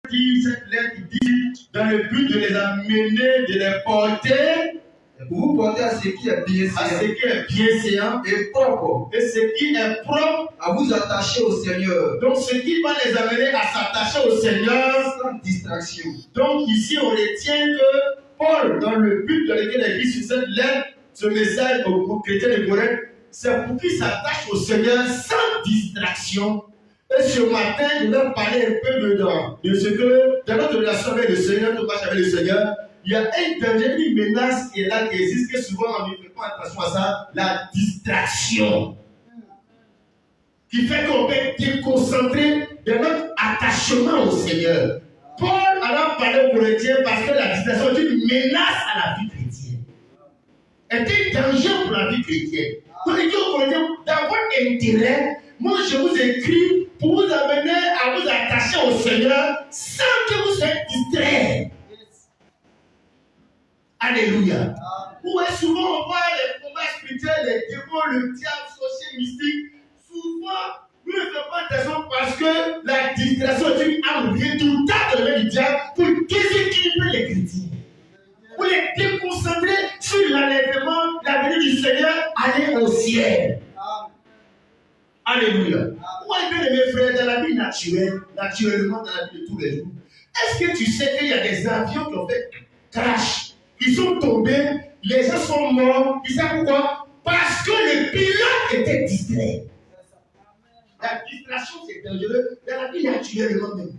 cette lettre dit dans le but de les amener, de les porter, pour vous porter à ce qui est bienséant, et propre, et ce qui est propre, à vous attacher au Seigneur. Donc ce qui va les amener à s'attacher au Seigneur sans distraction. Donc ici on retient que Paul, dans le but dans lequel il écrit sur cette lettre, ce message aux chrétiens de Corinthe, c'est pour qu'ils s'attachent au Seigneur sans distraction. Et ce matin, je vais parler un peu de ce que, dans notre relation avec le Seigneur, notre marche avec le Seigneur, il y a un danger, une menace qui est là, qui existe, que souvent on ne fait pas attention à ça, la distraction. Qui fait qu'on peut déconcentrer de notre attachement au Seigneur. Paul en a parlé aux Corinthiens parce que la distraction est une menace à la vie chrétienne. Est un danger pour la vie chrétienne. Donc il dit aux Corinthiens, dans votre intérêt, moi je vous écris pour vous amener à vous attacher au Seigneur sans que vous soyez distraits. Alléluia. Où est souvent on voit les combats spirituels, les démons, le diable, sorcier, mystique. Souvent, nous ne faisons pas attention parce que la distraction est une arme redoutable de l'œuvre du diable pour déséquilibrer les chrétiens. Pour les déconcentrer sur l'enlèvement, la venue du Seigneur, aller au ciel. Alléluia. Moi, bien mes frères, dans la vie naturelle, naturellement dans la vie de tous les jours, est-ce que tu sais qu'il y a des avions qui ont fait crash? Ils sont tombés, les gens sont morts. Tu sais pourquoi? Parce que le pilote était distrait. La distraction, c'est dangereux dans la vie naturellement même.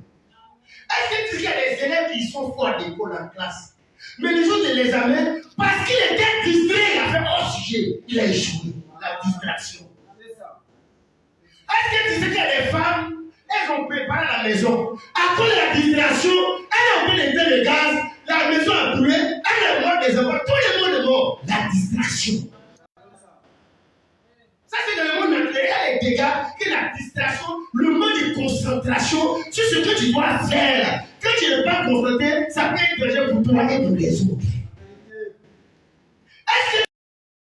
Est-ce que tu sais qu'il y a des élèves qui sont forts à l'école en classe, mais les autres les amènent parce qu'il était distrait, il a fait hors sujet, il a échoué. La distraction. Est-ce que tu sais qu'il y a des femmes, elles ont préparé la maison. À cause de la distraction, elles ont pris le gaz, la maison a brûlé, elles ont mort des enfants, tout le monde est mort. La distraction. Ça, c'est dans le monde naturel. Il y a des dégâts que la distraction, le manque de concentration sur ce que tu dois faire. Quand tu n'es pas concentré, ça peut être dangereux pour toi et pour les autres.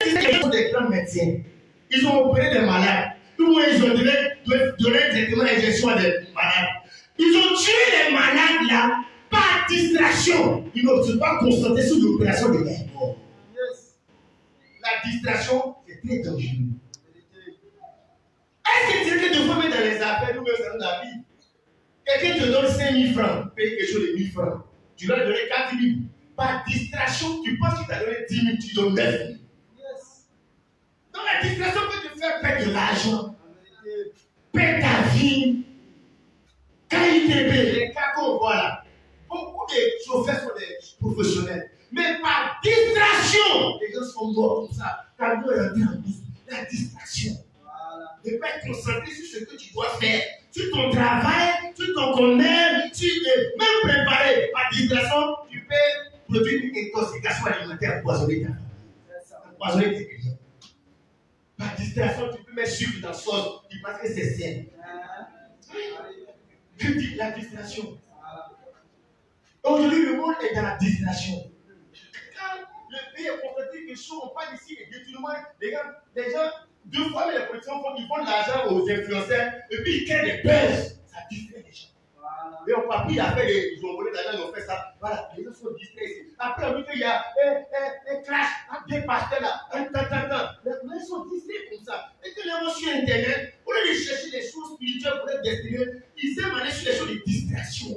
Est-ce que des grands médecins, ils ont opéré des malades, ou ils ont donné directement l'injection à des malades. Ils ont tué les malades là par distraction. Ils ne sont pas concentrés sur l'opération de leur mort. La distraction, c'est très dangereux. Est-ce que tu sais que tu peux mettre dans les affaires, nous dans la vie, quelqu'un te donne 5 000 francs, paye quelque chose de 1 000 francs, tu vas donner 4 000. Par distraction, tu penses qu'il t'a donné 10 000, tu donnes 9 000. Donc la distraction peut te faire perdre de l'argent, perdre ta vie. KITB, les cas qu'on voit là, beaucoup de chauffeurs sont des professionnels. Mais par distraction, les gens sont morts comme ça. Quand nous rentrons en bus, la distraction. Ne pas être concentré sur ce que tu dois faire, sur ton travail, sur ton commerce, même préparer. Par distraction, tu peux produire une intoxication alimentaire empoisonner ta famille, empoisonner tes clients. Par distraction, tu peux mettre sucre dans la sauce, tu penses que c'est sain. Je dis la distraction. Aujourd'hui, le monde est dans la distraction. Quand le pays est confronté quelque chose, on parle ici des détournements, les gens, 2 fois, mais les politiciens ils font de l'argent aux influenceurs et puis ils créent des buzz. Ça distrait les gens. Et on papier, ils ont volé l'argent, ils ont fait ça. Voilà, les gens sont distraits ici. Après, on dit qu'il y a un clash, des pasteurs là, les gens sont distraits comme ça. Et que les gens sur Internet, au lieu de chercher les choses spirituelles pour être destinés, ils aiment aller sur les choses de distraction.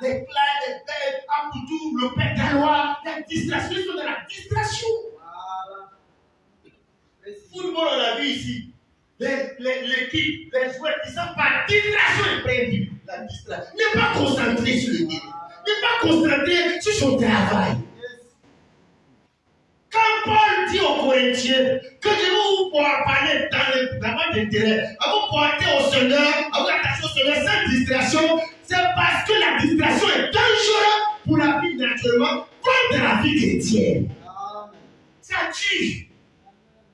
Les plats, les bêtes, Apoudou, le père gallois, la distraction, ils sont dans la distraction. Football, on a vu ici. L'équipe, les joueurs qui sont par distraction et prévus. La distraction. N'est pas concentré sur le game. N'est pas concentré sur son travail. Quand Paul dit aux Corinthiens que je vais vous parler dans votre intérêt, à vous porter au Seigneur, à vous attacher au Seigneur sans distraction, c'est parce que la distraction est dangereuse pour la vie naturellement comme dans la vie chrétienne. Ça tue.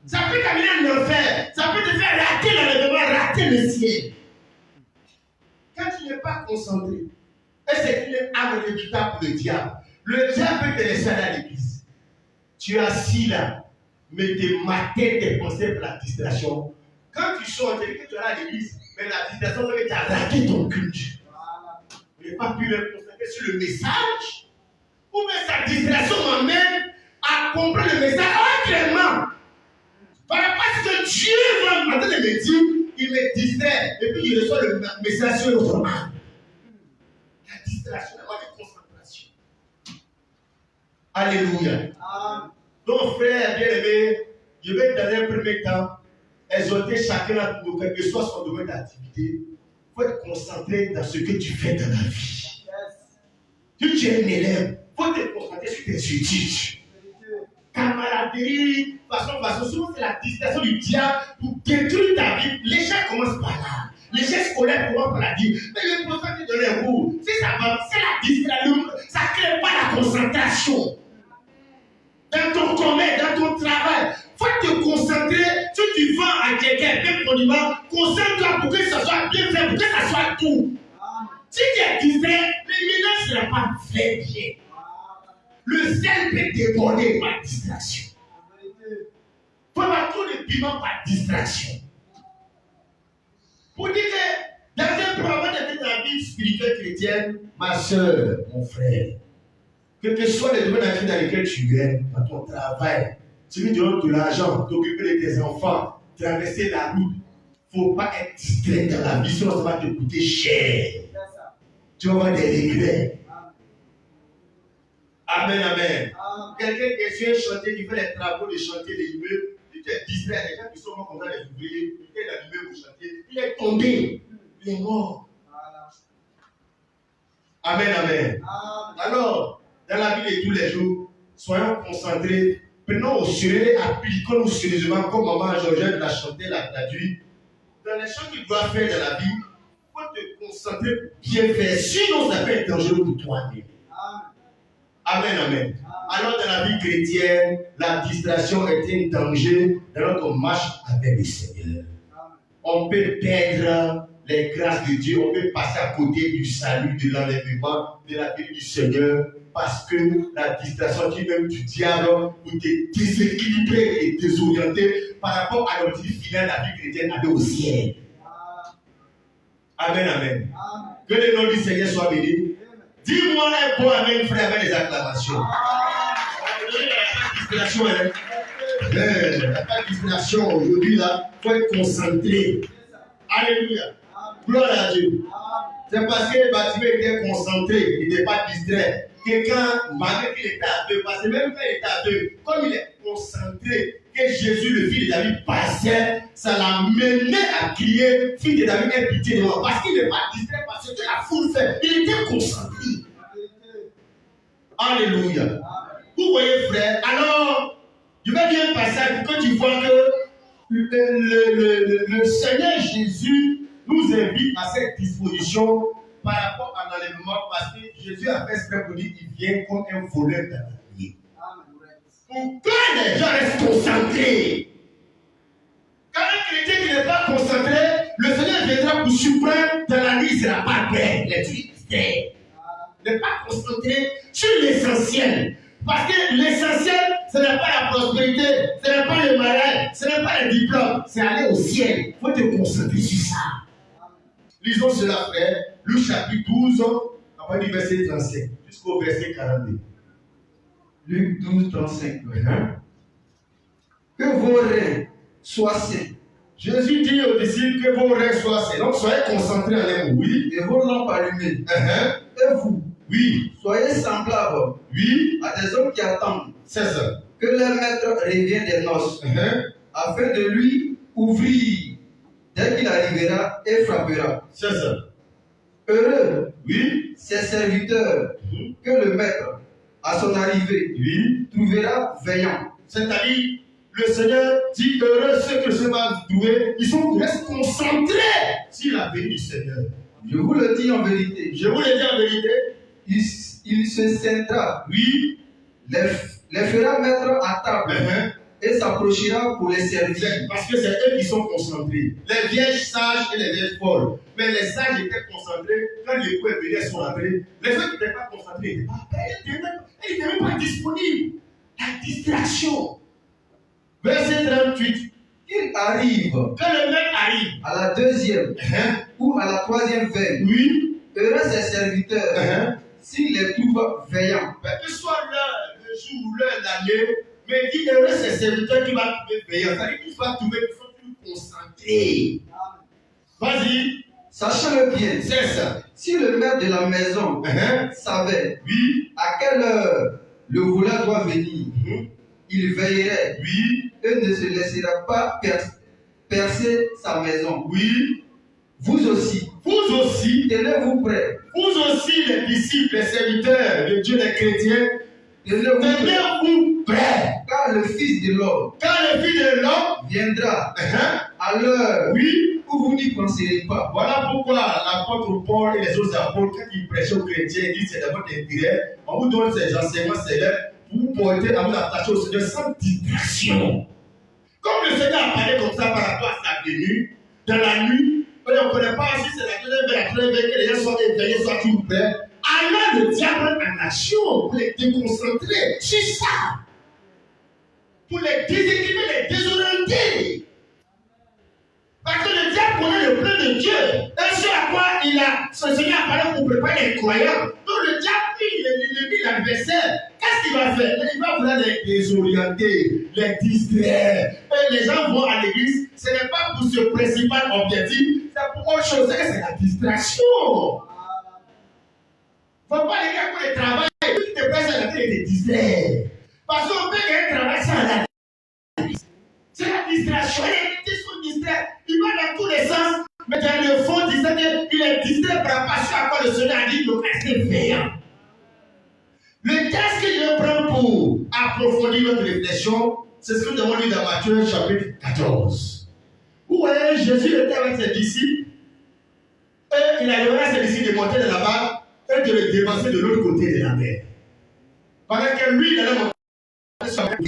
Ça peut t'amener à l'enfer. Ça peut te faire rater l'enlèvement, rater le ciel. Quand tu n'es pas concentré, et c'est une arme redoutable pour le diable. Le diable peut te laisser aller à l'église. Tu es assis là, mais tes matins, tes pensées pour la distraction. Quand tu sors, tu dis que tu es à l'église, mais la distraction fait que tu as raté ton culte. il n'est pas pu me concentrer sur le message. Ou bien sa distraction m'amène à comprendre le message autrement. Par rapport à ce que Dieu va en train de me dire, il me distrait. Et puis il reçoit le message sur l'autre âme. La distraction, la de concentration. Alléluia. Donc, frère bien-aimé, je vais dans un premier temps exhorter chacun à nous, quel que soit son domaine d'activité. Il faut être concentré dans ce que tu fais dans la vie. Si tu es un élève, il faut te concentrer sur tes études. Camaraderie, façon, souvent c'est la distraction du diable pour détruire ta vie. Les gens commencent par là. Les gens scolaires commencent par la vie. Mais le professeur te donne un cours. Si ça va, c'est la distraction. Ça ne crée pas la concentration. Dans ton commerce, dans ton travail, il faut te concentrer. Si tu vends à quelqu'un, même monument, concentre-toi pour que ça soit bien fait, pour que ça soit tout. Si tu es distrait, le ménage ne sera pas fait bien. Le sel peut déborder par distraction. Il faut avoir trop de piment par distraction. Pour dire que dans un programme de la vie spirituelle chrétienne, ma soeur, mon frère, quel que soit le domaine dans lequel tu es, dans ton travail, tu veux donner de l'argent, t'occuper de tes enfants, traverser la route, il ne faut pas être distrait dans la vie, sinon ça va te coûter cher. Tu vas avoir des regrets. Amen, amen. Quelqu'un qui est sur un chantier, qui fait les travaux de chantier de l'immeuble, il est distrait. Les gens qui sont contents des ouvriers, il est dans l'immeuble au chantier, il est tombé, il est mort. Amen, amen. Alors, dans la vie de tous les jours, soyons concentrés, prenons au sérieux, appliquons-nous sérieusement, comme maman Georgette l'a chanté, l'a traduit. Dans les choses que tu dois faire dans la vie, il faut te concentrer pour bien faire, sinon ça peut être dangereux pour toi-même. Amen, amen. Alors dans la vie chrétienne, la distraction est un danger dans notre marche avec le Seigneur. On peut perdre les grâces de Dieu, on peut passer à côté du salut, de l'enlèvement, de la vie du Seigneur, parce que la distraction qui même du diable pour te déséquilibrer et désorienter par rapport à l'objectif final de la vie chrétienne, aller au ciel. Amen, amen. Que le nom du Seigneur soit béni. Dis-moi un bon amen, frère, avec les acclamations. Il n'y a pas de distraction, hein? Il n'y a pas de distraction aujourd'hui, là. Il faut être concentré. Alléluia. Gloire à Dieu. C'est parce que Bartimée était concentré, il n'était pas distrait. Quelqu'un, malgré qu'il était aveugle, parce que même quand il était aveugle, comme il est concentré, que Jésus, le fils de David, passait, ça l'a mené à crier, fils de David, aie pitié de moi. Parce qu'il n'est pas distrait, parce que la foule fait. Il était concentré. Alléluia. Vous voyez, frère, alors, je vais dire un passage pour que tu vois que le Seigneur Jésus nous invite à cette disposition par rapport à l'enlèvement, parce que Jésus a fait ce pour dire qu'il vient comme un voleur dans la nuit. Pour que les gens restent concentrés. Quand un chrétien qui n'est pas concentré, le Seigneur viendra pour surprendre dans la nuit, il ne sera pas prêt. Les tristes. Ne pas concentré sur l'essentiel. Parce que l'essentiel, ce n'est pas la prospérité, ce n'est pas le mariage, ce n'est pas le diplôme, c'est aller au ciel. Il faut te concentrer sur ça. Lisons cela, frère. Luc chapitre 12, à partir du verset 35 jusqu'au verset 42. Luc 12, 35. Que vos reins soient sains. Jésus dit aux disciples que vos reins soient sains. Donc soyez concentrés en un mot. Oui. Et vos lampes allumées. Et vous, oui, soyez semblables, oui, à des hommes qui attendent. C'est ça. Que leur maître revienne des noces, afin de lui ouvrir dès qu'il arrivera et frappera. C'est ça. Heureux, oui, ses serviteurs, que le maître, à son arrivée, oui, trouvera veillant. C'est-à-dire, le Seigneur dit heureux ceux que je vais trouver, ils restent concentrés sur la venue du Seigneur. Je vous le dis en vérité. Je vous le dis en vérité. Il se sentira, oui, les fera mettre à table et s'approchera pour les servir. Parce que c'est eux qui sont concentrés. Les vierges sages et les vierges folles. Mais les sages étaient concentrés. Quand les coups venaient, ils sont rentrés. Les autres qui n'étaient pas concentrés, ils n'étaient même pas disponibles. La distraction. Verset 38. Il arrive, quand le maître arrive à la deuxième ou à la troisième veille, oui, Heureux ses serviteurs s'il les trouve veillants. Que soit l'heure, le jour ou l'heure, l'année, mais dit heureux ses serviteurs qui va trouver veillant. C'est-à-dire qu'il va trouver qu'ils sont plus concentrés. Vas-y. Sachez-le bien. C'est ça. Si le maître de la maison savait Oui. à quelle heure le voleur doit venir, il veillerait et ne se laissera pas percer sa maison. Oui. Vous aussi, tenez-vous prêts. Vous aussi, les disciples, les serviteurs de Dieu, les chrétiens, tenez-vous prêts. Car le Fils de l'homme viendra à l'heure où vous n'y penserez pas. Voilà pourquoi l'apôtre Paul et les autres apôtres, quand ils prêchaient aux chrétiens, ils disent c'est dans votre intérêt. On vous donne ces enseignements célèbres pour vous porter à vous attacher au Seigneur sans distraction. Comme le Seigneur a parlé comme ça par rapport à sa venue, dans la nuit, on ne connaît pas si c'est la troisième veille, que les gens soient éveillés, soient tout prêts. Alors le diable en action pour les déconcentrer sur ça. Pour les déséquilibrer, les désorienter. Parce que le diable connaît le plan de Dieu. Et ce à quoi ce Seigneur a parlé pour préparer les croyants. Donc le diable, l'ennemi, l'adversaire, qu'est-ce qu'il va faire? Il va vouloir les désorienter, les distraire. Et les gens vont à l'église, ce n'est pas pour ce principal objectif, c'est pour autre chose, c'est la distraction. Il ne faut pas les gars pour le travail, qui te pressent à la télé et te distraire. Parce qu'on peut gagner un travail sans la c'est la distraction. Les gens sont distraits. Ils vont dans tous les sens. Mais dans le fond, il est distrait par la passion à quoi le Seigneur a dit de rester veillant. Le texte que je prends pour approfondir notre réflexion, c'est ce que nous avons lu dans Matthieu chapitre 14. Où voyez, Jésus était avec ses disciples. Et il a demandé à ses disciples de monter de là-bas et de le dévancer de l'autre côté de la mer. Pendant que lui, il allait monter sur la mer.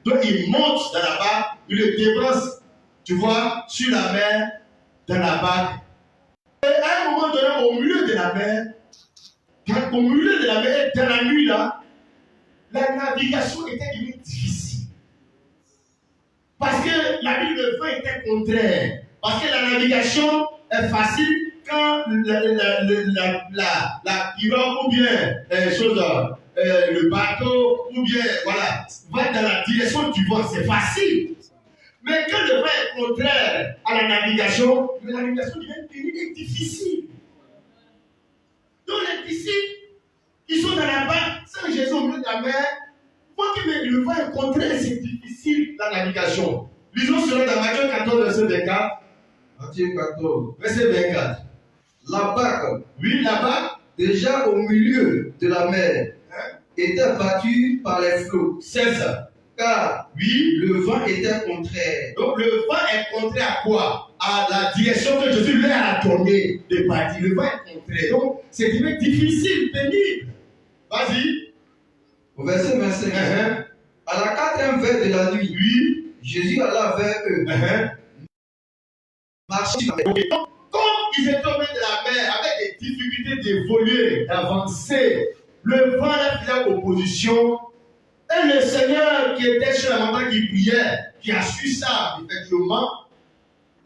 Donc il monte dans la barque, il le dévance, tu vois, sur la mer, dans la barque. Et à un moment donné, au milieu de la mer, dans la nuit là, la navigation était devenue difficile. Parce que la ville de vent était contraire. Parce que la navigation est facile quand la pirogue ou bien le bateau ou bien voilà va dans la direction du vent, c'est facile. Mais quand le vent est contraire à la navigation devient pénible difficile. Donc les disciples, ils sont dans la barque sans Jésus au milieu de la mer. Moi qui le vent est contraire, c'est difficile la navigation. Lisons cela dans Matthieu 14, verset 24. Matthieu 14, verset 24. La barque, la barque, déjà au milieu de la mer, était battue par les flots. C'est ça. Car le vent était contraire. Donc le vent est contraire à quoi? À la direction que Jésus leur a donnée de partir. Le vent est contraire. Donc c'est difficile, pénible. Vas-y. Au verset 25. À la quatrième veille de la nuit, Jésus alla vers eux. Marchant sur la mer. Comme ils étaient tombés de la mer avec des difficultés d'évoluer, d'avancer, le vent leur faisait opposition. Et le Seigneur qui était sur la montagne qui priait, qui a su ça effectivement,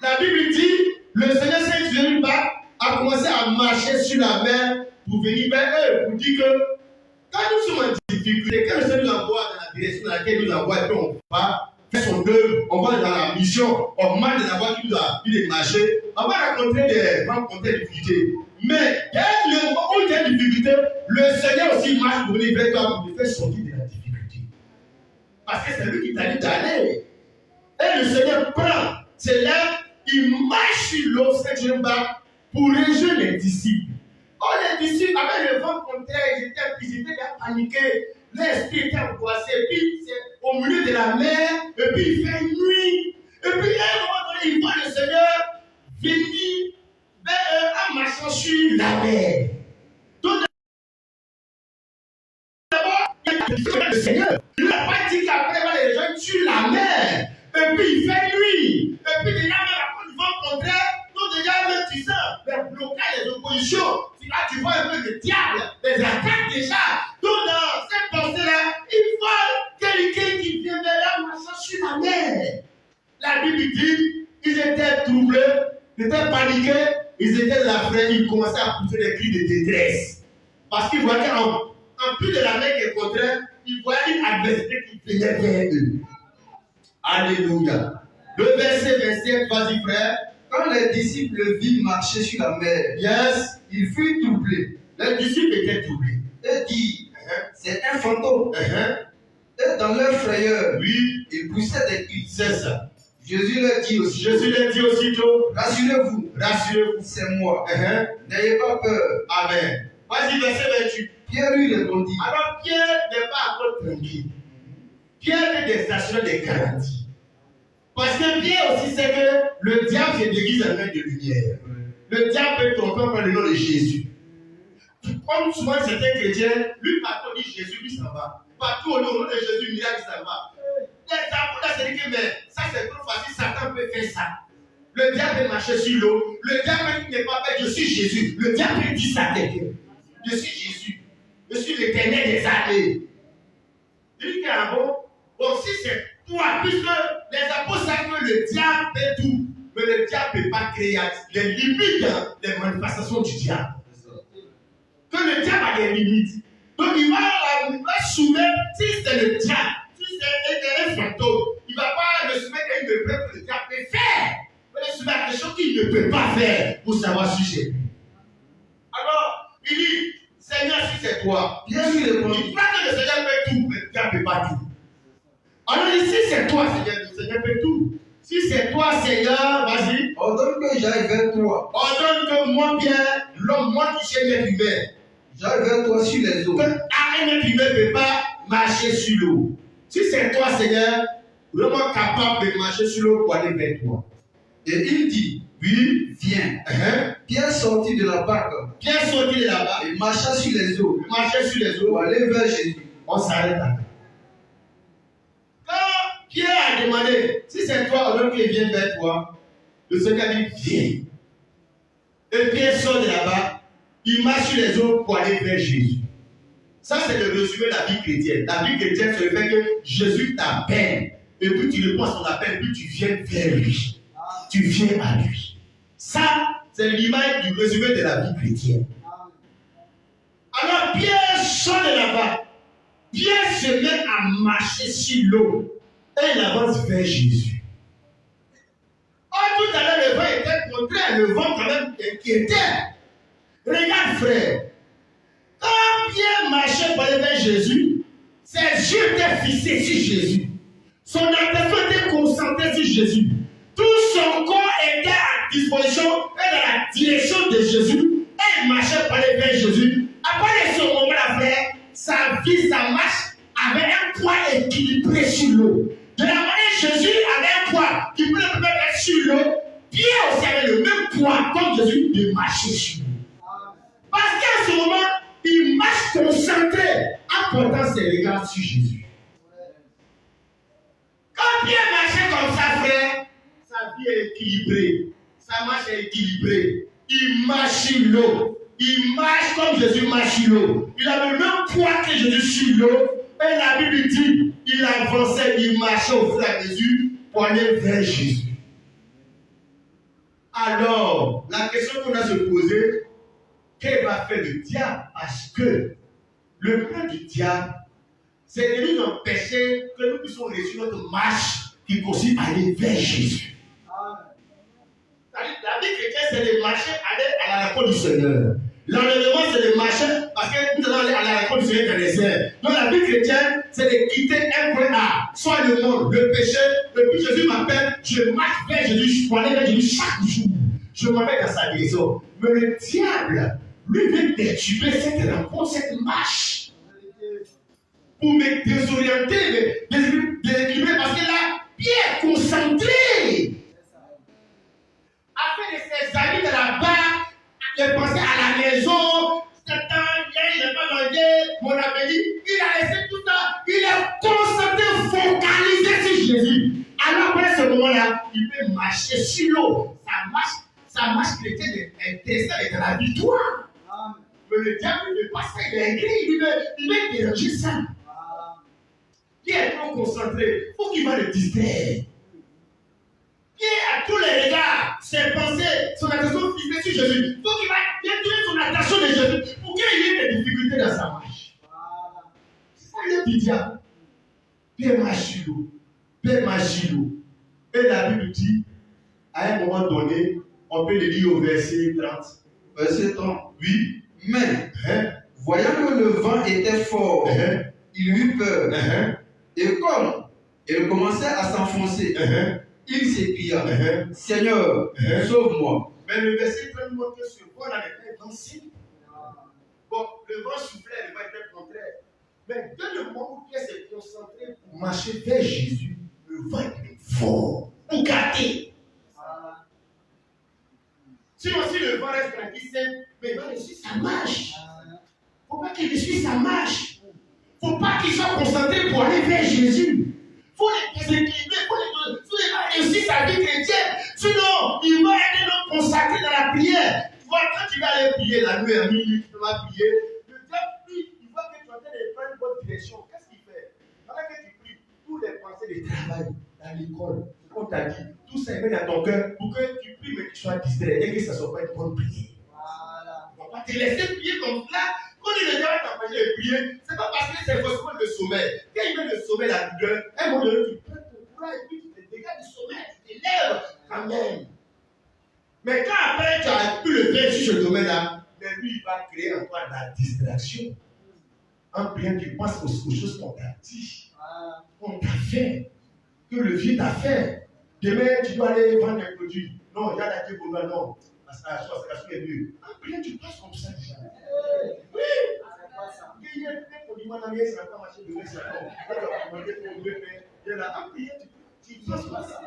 la Bible dit, le Seigneur s'est utilisé une barque, a commencé à marcher sur la mer pour venir vers eux, pour dire que quand nous sommes en difficulté, quand le Seigneur nous envoie dans la direction dans laquelle il nous envoie, et puis on va faire son œuvre, on va dans la mission, on marche dans la voie qui nous a dit de marcher, on va rencontrer des difficultés. Mais dès le moment où il y a des difficultés, le Seigneur aussi marche pour venir vers toi pour te faire sortir de la difficulté. Parce que c'est lui qui t'a dit d'aller. Et le Seigneur prend, c'est là, il marche sur l'eau, cette jeune barque, pour rejoindre les disciples. Oh, les disciples, avec le vent contraire, ils étaient paniqués. L'esprit était angoissé. Et puis, c'est au milieu de la mer, et puis il fait nuit. Et puis, à un moment donné, il voit le Seigneur venir vers eux en marchant sur la mer. Donc, d'abord, il y a le Seigneur. Il n'a pas dit qu'après, il va les rejoindre sur la mer. Et puis, il fait nuit. Et puis, déjà, même après le vent contraire, donc déjà, même tu sens les blocages, les oppositions. Là, tu vois un peu le diable, les attaques déjà. Donc, dans cette pensée-là, il faut quelqu'un qui vient de là marchant sur la mer. La Bible dit, ils étaient troublés, ils étaient paniqués, ils étaient là, frère, ils commençaient à pousser des cris de détresse. Parce qu'ils voyaient qu'en plus de la main qui est contraire, ils voyaient une adversité qui venait vers eux. Alléluia. Le verset 27, vas-y frère. Quand les disciples le virent marcher sur la mer, Yes. ils furent troublés Les disciples étaient troublés. et dirent, c'est un fantôme. Et dans leur frayeur, Oui, ils poussaient des cris. c'est ça. Jésus leur dit aussi, Jésus leur dit aussitôt, rassurez-vous, rassurez-vous. c'est moi. N'ayez pas peur. Amen. Vas-y, verset 28. Pierre lui répondit, Alors Pierre n'est pas encore tranquille. Pierre fait des assurances, des garanties. Parce que Pierre aussi sait que le diable se déguise en main de lumière. Le diable peut tromper par le nom de Jésus. Comme souvent certains chrétiens, lui partout dit Jésus, lui s'en va. Partout au nom de Jésus, miracle, ça va. Les apôtres se disent que mais ça c'est trop facile, Satan peut faire ça. Le diable peut marcher sur l'eau. Le diable n'est pas fait, je suis Jésus. Le diable peut dire ça à quelqu'un. Je suis Jésus. Je suis l'éternel des armées. Il dit que bon, si c'est toi, puisque les apôtres savent que le diable fait tout, mais le diable ne peut pas créer les limites des manifestations du diable. Que le diable a des limites. Donc il va soumettre, si c'est le diable, si c'est un fantôme, il ne va pas le soumettre à une épreuve que le diable peut faire. Il va le soumettre à des choses qu'il ne peut pas faire pour savoir si c'est lui. Alors, il dit, Seigneur, si c'est toi, Pierre lui répondit, il croit que le Seigneur peut tout, mais le diable ne peut pas tout. Alors, il dit, si c'est toi, Seigneur, le Seigneur peut tout. Si c'est toi, Seigneur, vas-y. ordonne que j'aille vers toi. Ordonne que moi, Pierre, l'homme, moi qui suis l'être humain, J'aille vers toi sur les eaux. un être humain ne peut pas marcher sur l'eau. Si c'est toi, Seigneur, vraiment capable de marcher sur l'eau pour aller vers toi. Et il dit, Oui, viens. hein? Pierre sortit de la barque Pierre sortit de là-bas, et marcha sur les eaux il marchait sur les pour eaux, aller vers Jésus. on s'arrête là. Quand Pierre a demandé, si c'est toi, alors qu'il vient vers toi, le Seigneur dit, viens. Et Pierre sort de là-bas, il marche sur les eaux pour aller vers Jésus. Ça, c'est le résumé de la vie chrétienne. La vie chrétienne, c'est le fait que Jésus t'appelle. Et puis tu réponds à son appel, puis tu viens vers lui. Tu viens à lui. Ça, c'est l'image du résumé de la vie chrétienne. Alors Pierre sort de là-bas. Pierre se met à marcher sur l'eau. Et il avance vers Jésus. Oh, tout à l'heure, le vent était contraire. Le vent, quand même, inquiétait. Regarde, frère. Quand Pierre marchait pour aller vers Jésus, ses yeux étaient fixés sur Jésus. Son attention était concentrée sur Jésus. Tout son corps était à disposition et dans la direction de Jésus. Et il marchait pour aller vers Jésus. Après ce moment-là, frère, sa vie, sa marche avait un poids équilibré sur l'eau. De la manière Jésus avait un poids qui pouvait le mettre sur l'eau, Pierre aussi avait le même poids comme Jésus de marcher sur l'eau. Parce qu'à ce moment, il marche concentré en portant ses regards sur Jésus. Quand Pierre marchait comme ça, frère, sa vie est équilibrée. Sa marche est équilibrée. Il marche sur l'eau. Il marche comme Jésus marche sur l'eau. Il a le même poids que Jésus sur l'eau. Et la Bible dit, il avançait, il marchait au fur et à mesure pour aller vers Jésus. Alors, la question qu'on a se poser, qu'est-ce va faire le diable? Parce que le plan du diable, c'est de nous empêcher que nous puissions réussir notre marche qui consiste à aller vers Jésus. La vie chrétienne, c'est de marcher, aller à la rencontre du Seigneur. L'enlèvement, c'est de marcher parce que nous allons aller à la rencontre du Seigneur dans les airs. Donc la vie chrétienne, c'est de quitter un point A, soit le monde, le péché. Et puis Jésus m'appelle, je marche vers Jésus, pour aller vers Jésus chaque jour. Je m'en vais dans sa direction. Mais le diable, lui, veut perturber cette rencontre, cette marche. Pour me désorienter, déséquilibrer, parce que là, Pierre concentré. Après de ses amis de la barque, il pensait à la maison, Satan, il n'a pas mangé, mon appétit, il a laissé tout ça, il est concentré, focalisé sur Jésus. Alors après ce moment-là, il peut marcher sur l'eau. Sa marche chrétienne est intéressante et dans la victoire. Mais le diable ne veut pas ça, il est aigri, il veut déranger ça. Il est trop concentré, il faut qu'il va le distraire. qui à tous les regards, ses pensées, son attention fixée sur Jésus. Il faut qu'il va détruire son attention de Jésus pour qu'il y ait des difficultés dans sa marche. C'est ça le petit diable. Père Machilo. Père Machilo. Et la Bible dit, à un moment donné, on peut le lire au verset 30. Verset 30. Oui. Mais, voyant que le vent était fort, il eut peur. Et comme il commençait à s'enfoncer, il s'écria, Seigneur, sauve-moi. Mais le verset 30 montre que ce vent était dansé. Bon, le vent soufflait, le vent était contraire. Mais dès le moment où Pierre s'est concentré pour marcher vers Jésus, le vent était fort pour garder. Sinon, si le vent reste tranquille, mais il va réussir sa marche. Il ne faut pas qu'il réussisse sa marche. Il ne faut pas qu'il soit concentré pour aller vers Jésus. Il faut les déséquilibrer, il va réussir sa vie chrétienne. Sinon, il va être consacré dans la prière. Tu vois, quand tu vas aller prier la nuit à minuit, tu vas prier, le diable, lui, il voit que tu es en train de prendre une bonne direction. Qu'est-ce qu'il fait? Pendant que tu pries, tous les pensées de travail, dans l'école, on t'a dit, tout ça est mis dans ton cœur pour que tu pries, mais que tu sois distrait et que ça ne soit pas une bonne prière. Voilà. On va te laisser prier comme cela. Quand le diable t'empêche de prier, ce n'est pas parce que c'est forcément le sommeil. Quand il met le sommeil, la douleur, à un moment donné, tu prends ton courage et puis tu te dégages du sommeil, tu t'élèves quand même. Mais quand après tu as pu le faire sur ce domaine-là, mais lui, il va créer en toi la distraction. En priant, tu penses aux choses qu'on t'a dit, qu'on t'a fait, que le vieux t'a fait. Demain, tu dois aller vendre un produit. Non, il y a la table, non. Parce que la chose est mieux. En priant, tu passes comme ça déjà. Oui. Il y a un produit, ça ne va pas marcher demain, ça va. En priant, tu passes comme ça.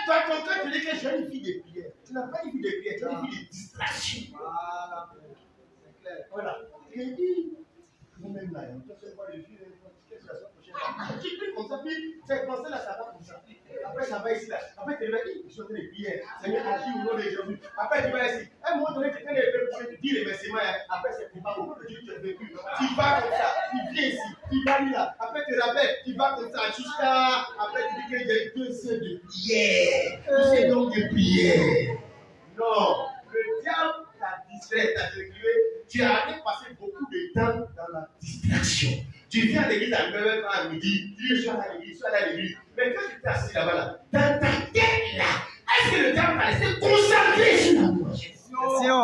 Toi, quand tu dis que j'ai une vie de prière, tu n'as pas une vie de prière, tu as une vie de distraction. Voilà. C'est clair. Voilà. Il dit, nous-mêmes là, on peut se voir les filles, qu'est-ce que ça soit tu pries comme ça, puis cette pensée-là, ça va comme ça. Après, ça va ici, là. Après, tu vas dire, je suis en train de prier. Seigneur, agis au nom de Jésus. Après, tu vas ici. À un moment donné, quelqu'un est venu pour te dire les remerciements. Après, c'est pas au nom de Dieu que tu as vécu. Tu vas comme ça, tu viens ici, tu vas là. Après, tu rappelles, tu vas comme ça, jusqu'à. Après, tu dis qu'il y a eu 2 heures de prière. C'est donc de prière. Non, le diable t'a distrait, t'a reculé. Tu as passé beaucoup de temps dans la distraction. Tu viens à l'église à 9h à midi, tu dis je suis à l'église, je suis à l'église. Mais quand tu t'es assis là-bas, là, dans ta tête là, est-ce que le diable t'a laissé consacrer sur la question?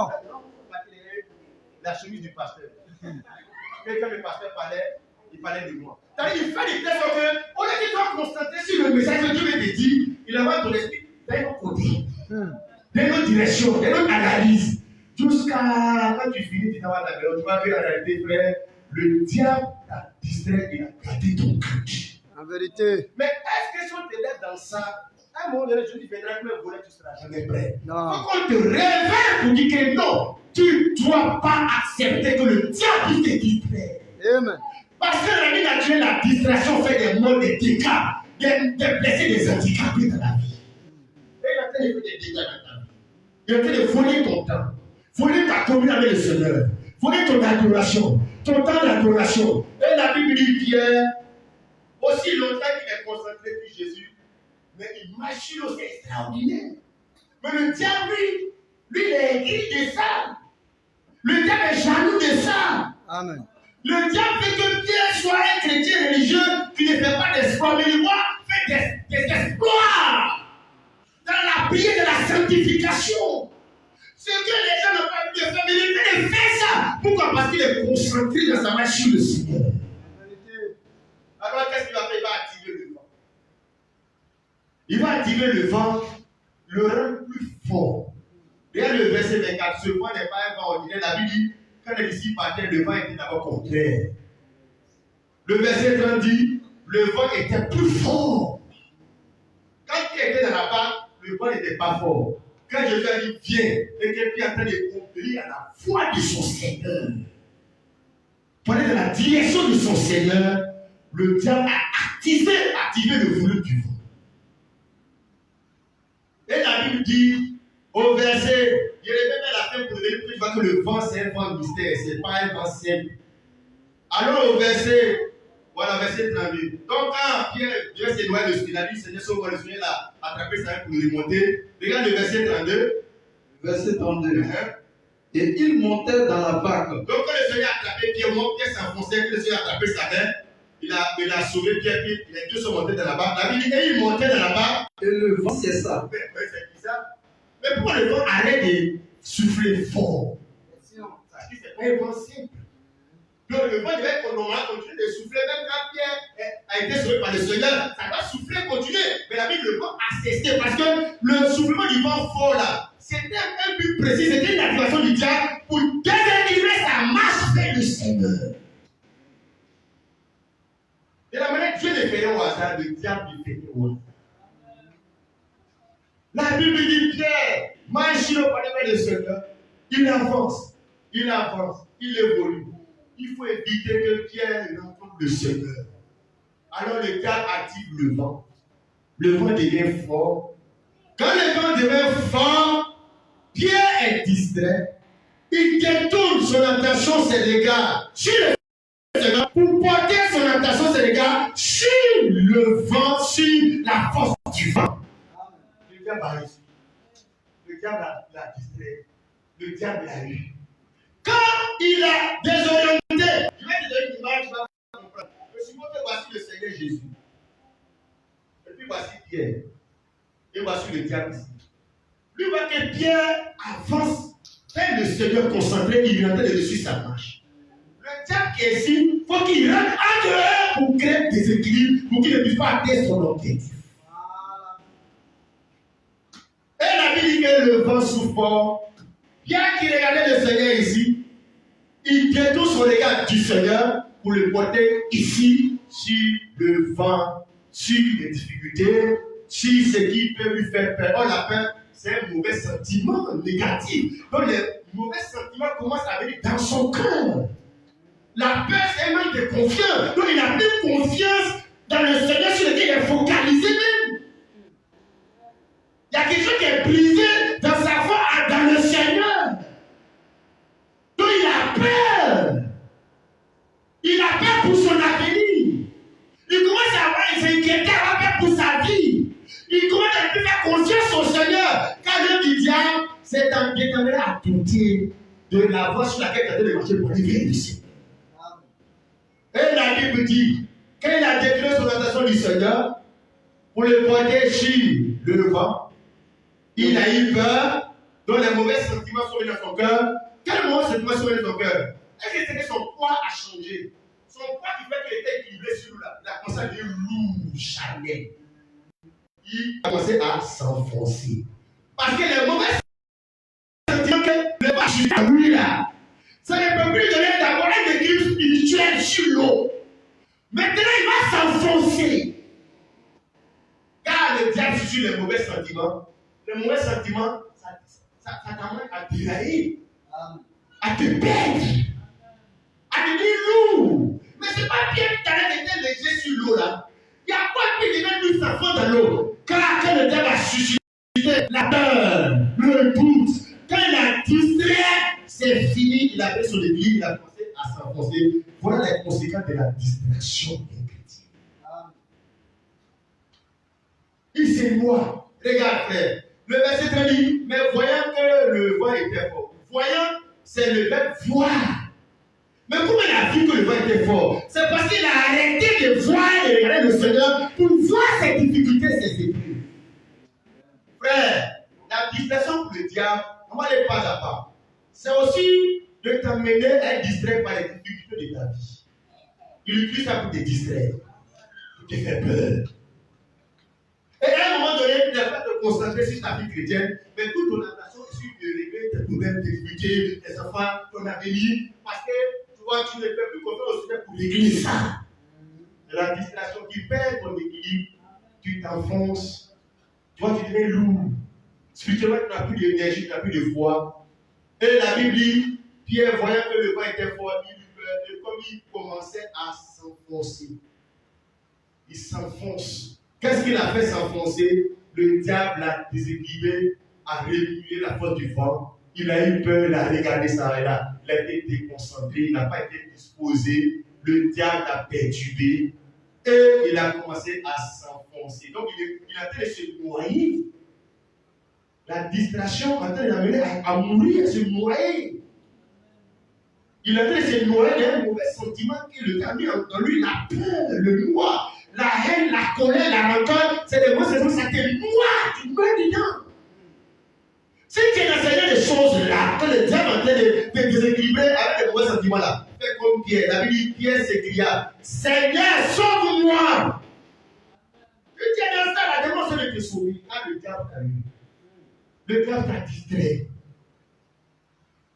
La chemise du pasteur. Quand le pasteur parlait, il parlait de moi. C'est-à-dire, il fait des tests que, au lieu de toi concentrer sur le message que Dieu te dit, il envoie ton esprit d'un autre côté, d'une autre direction, d'une autre analyse. Jusqu'à quand tu finis, tu t'en vas à la maison, tu vas voir la réalité, frère. Le diable t'a distrait et a gardé ton culte. En vérité. Mais est-ce que si on te laisse dans ça, à un moment donné, je dis, viendra plus voler, tu ne seras jamais prêt. Non. Il faut qu'on te réveille pour dire que non, tu ne dois pas accepter que le diable te distrait. Amen. Parce que la vie naturelle, la distraction fait des morts, des dégâts, des blessés, des handicapés dans la vie. Et il a fait des dégâts dans ta vie. Il a fait de voler ton temps, voler ta communion avec le Seigneur, voler ton adoration. Ton temps d'adoration. Et la Bible dit Pierre, aussi longtemps qu'il est concentré sur Jésus, mais il marche aussi extraordinaire. Mais le diable, lui, il est aigri de ça. Le diable est jaloux de ça. Amen. Le diable veut que Pierre soit un chrétien religieux qui ne fait pas d'espoir, mais il doit faire des exploits dans la prière de la sanctification. Ce que les gens n'ont pas pu faire, mais il peut le faire ça. Pourquoi? Parce qu'il est concentré dans sa marche sur le Seigneur. Alors qu'est-ce qu'il va faire? Il va activer le vent. Il va activer le vent, le rendre plus fort. Regarde le verset 24. Ce vent n'est pas un vent ordinaire. La Bible dit, quand les disciples partaient, le vent était d'abord contraire. Le verset 30 dit, le vent était plus fort. Quand il était dans la barque, le vent n'était pas fort. Quand Jésus a dit viens, et que Pierre est en train de compter à la foi de son Seigneur, pour aller dans la direction de son Seigneur, le diable a activé le volume du vent. Et la Bible dit, au verset, je vais même à la fin pour venir, tu vois que le vent c'est un vent mystère, c'est pas un vent simple. Alors au verset Voilà, verset 32. Donc, quand Pierre s'éloigne, il a dit, Seigneur, sauve-moi, le Seigneur l'a attrapé ça pour le remonter. Regarde le verset 32. Verset 32. Et il montait dans la barque. Donc, quand le Seigneur a attrapé Pierre, Pierre s'enfonçait, le Seigneur a attrapé sa main, il a sauvé Pierre, puis les deux sont montés dans la barque. La Bible dit, et il montait dans la barque. Et le vent cessa. Mais c'est bizarre. Mais pourquoi le vent arrête de souffler fort? C'est pas un vent simple. Donc le vent devait continuer de souffler, même quand Pierre a été sauvé par le Seigneur, ça va souffler, continuer. Mais la Bible, le vent a cessé parce que le soufflement du vent fort là, c'était un but précis, c'était une activation du diable pour déséquilibrer sa marche vers le Seigneur. De la manière que Dieu ne fait rien au hasard, le diable ne fait rien au hasard. La Bible dit Pierre, marche sur le palais vers le Seigneur, il avance, il évolue. Il faut éviter que Pierre rencontre le Seigneur. Alors le diable active le vent. Le vent devient fort. Quand le vent devient fort, Pierre est distrait. Il détourne son attention, ses regards sur le Seigneur pour porter son attention, ses regards sur le vent, sur la force du vent. Le diable a réussi. Le diable l'a distrait. Le diable l'a eu. Quand il a désorienté, je vais te donner une image, tu vas comprendre. Je suppose que voici le Seigneur Jésus. Et puis voici Pierre. Et voici le diable ici. Lui voit que Pierre avance vers le Seigneur concentré, il est en train de suivre sa marche. Le diable qui est ici, il faut qu'il rentre en dehors pour créer des équilibres, pour qu'il ne puisse pas atteindre son objectif. Et la Bible dit que le vent souffle fort. Pierre qui regardait le Seigneur ici, il détourne son regard du Seigneur pour le porter ici sur le vent, sur les difficultés, sur ce qui peut lui faire peur. Or, la peur, c'est un mauvais sentiment négatif. Donc, les mauvais sentiments commencent à venir dans son cœur. La peur, c'est un manque de confiance. Donc, il n'a plus confiance dans le Seigneur sur lequel il est focalisé même. Il y a quelque chose qui est brisé dans sa foi, dans le Seigneur. Donc il a peur. Il a peur pour son avenir. Il commence à avoir des inquiétudes, à avoir peur pour sa vie. Il commence à ne plus faire confiance au Seigneur. Quand l'homme du diable s'est déterminé à douter de la voie sur laquelle il a de marcher pour arriver ici. Et la Bible dit, quand il a détourné son attention du Seigneur, pour le porter sur le vent, il a eu peur, donc les mauvais sentiments sont venus dans son cœur. Quel mauvais sentiments sont venus dans son cœur? Est-ce que c'est que son poids a changé? Son poids qui fait qu'il était équilibré sur nous là, il a commencé à devenir lourd, charnel. Il a commencé à s'enfoncer. Parce que les mauvais sentiments que le bas sur lui là, ça ne peut plus donner d'avoir un équilibre spirituel sur l'eau. Maintenant, il va s'enfoncer. Car le diable sur les mauvais sentiments. Les mauvais sentiments, ça t'amène à dérailler, à te perdre, à devenir lourd. Mais ce n'est pas bien que tu as été léger sur l'eau là. Il y a quoi de plus de plus s'enfonce dans l'eau? Quand le diable a suscité la peur, le doute, quand il a distrait, c'est fini, il a pris son équilibre, il a commencé à s'enfoncer. Voilà les conséquences de la distraction des chrétiens. Il s'éloigne. Regarde, frère. Le verset 30 dit, mais voyant que le vent était fort. Voyant, c'est le verbe voir. Mais comment il a vu que le vent était fort? C'est parce qu'il a arrêté de voir et de regarder le Seigneur pour voir ses difficultés, ses épreuves. Frère, la distraction pour le diable, on va aller pas à pas. C'est aussi de t'amener à être distrait par les difficultés de ta vie. Il utilise ça pour te distraire, pour te faire peur. Et à un moment donné, tu n'as pas te concentrer sur ta vie chrétienne, mais toute ton attention est sur de régler tes problèmes, tes difficultés, tes enfants, ton avenir, parce que tu vois, tu ne fais plus confiance au Seigneur pour régler ça. La distraction qui perd ton équilibre, tu t'enfonces, tu vois, tu deviens lourd. Spirituellement, tu n'as plus d'énergie, tu n'as plus de foi. Et la Bible dit, Pierre, voyant que le vent était fort, comme il commençait à s'enfoncer. Il s'enfonce. Qu'est-ce qu'il a fait s'enfoncer? Le diable l'a déséquilibré, a régulier la force du vent. Il a eu peur, il a regardé ça, il a été déconcentré, il n'a pas été disposé le diable l'a perturbé et il a commencé à s'enfoncer. Donc il a fait se noyer. La distraction a été amené à mourir, à se noyer. Il a fait se noyer d'un mauvais sentiment que le diable a dans lui, la peur, le noir, la haine, la colère, la rancœur. C'est des mots, ça te noie, tu meurs dedans. Si tu es enseigné des choses là, que le diable est en train de te déséquilibrer avec les mauvais sentiments là, fais comme Pierre. La Bible dit, Pierre s'écria, Seigneur, sauve-moi. Et tu es dans ça, la démon de te sauver. Ah, le diable t'a eu. Le diable t'a distrait.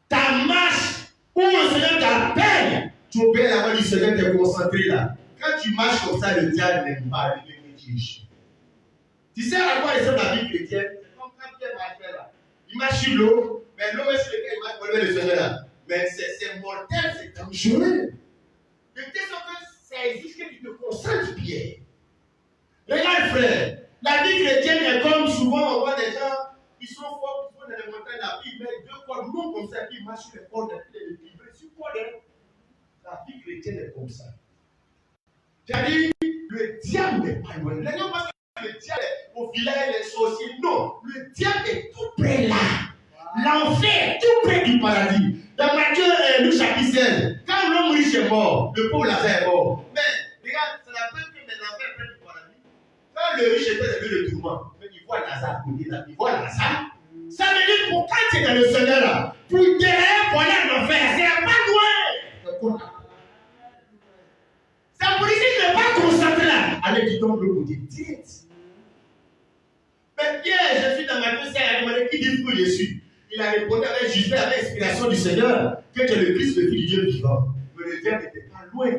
Ta marche, où le Seigneur t'appelle, tu obéis la voix du Seigneur, tu es concentré là. Quand tu marches comme ça, le diable n'aime pas le métier. Tu sais à quoi ressemble la vie chrétienne? C'est comme quand Pierre marchait là. Il marche sur l'eau, mais l'eau est sur lequel il marche pour lever le Seigneur là. Mais c'est mortel, c'est dangereux. De telle sorte que ça exige que tu te concentres, Pierre. Regarde, frère, la vie chrétienne est comme souvent on voit des gens qui sont forts, qui sont dans les montagnes là, puis ils mettent deux cordes longs comme ça, puis ils marchent sur les cordes, puis ils les livrent sur cordes. La vie chrétienne est comme ça. C'est-à-dire, le diable n'est pas loin. Les gens pensent que le diable est au village, les sorciers. Non, le diable est tout près là. L'enfer, tout près du paradis. Dans Matthieu, Luc chapitre 16, quand l'homme riche est mort, le pauvre Lazare est mort. Mais, regarde, c'est la preuve que les enfers près du paradis. Quand le riche était dans le lieu de tourment, il voit Lazare à côté là, il voit Lazare. Ça veut dire que quand tu es dans le Seigneur là, pour derrière, pour aller en enfer, c'est pas loin. Ça veut dire que tu n'es pas concentré là. Allez, tu tombes de l'autre côté. Direct. Mais Pierre, je suis dans Matthieu 16, il a demandé qui dit que je suis. Il a répondu avec justesse, avec l'inspiration du Seigneur, que tu es le Christ, le Fils du Dieu vivant. Mais le diable n'était pas loin.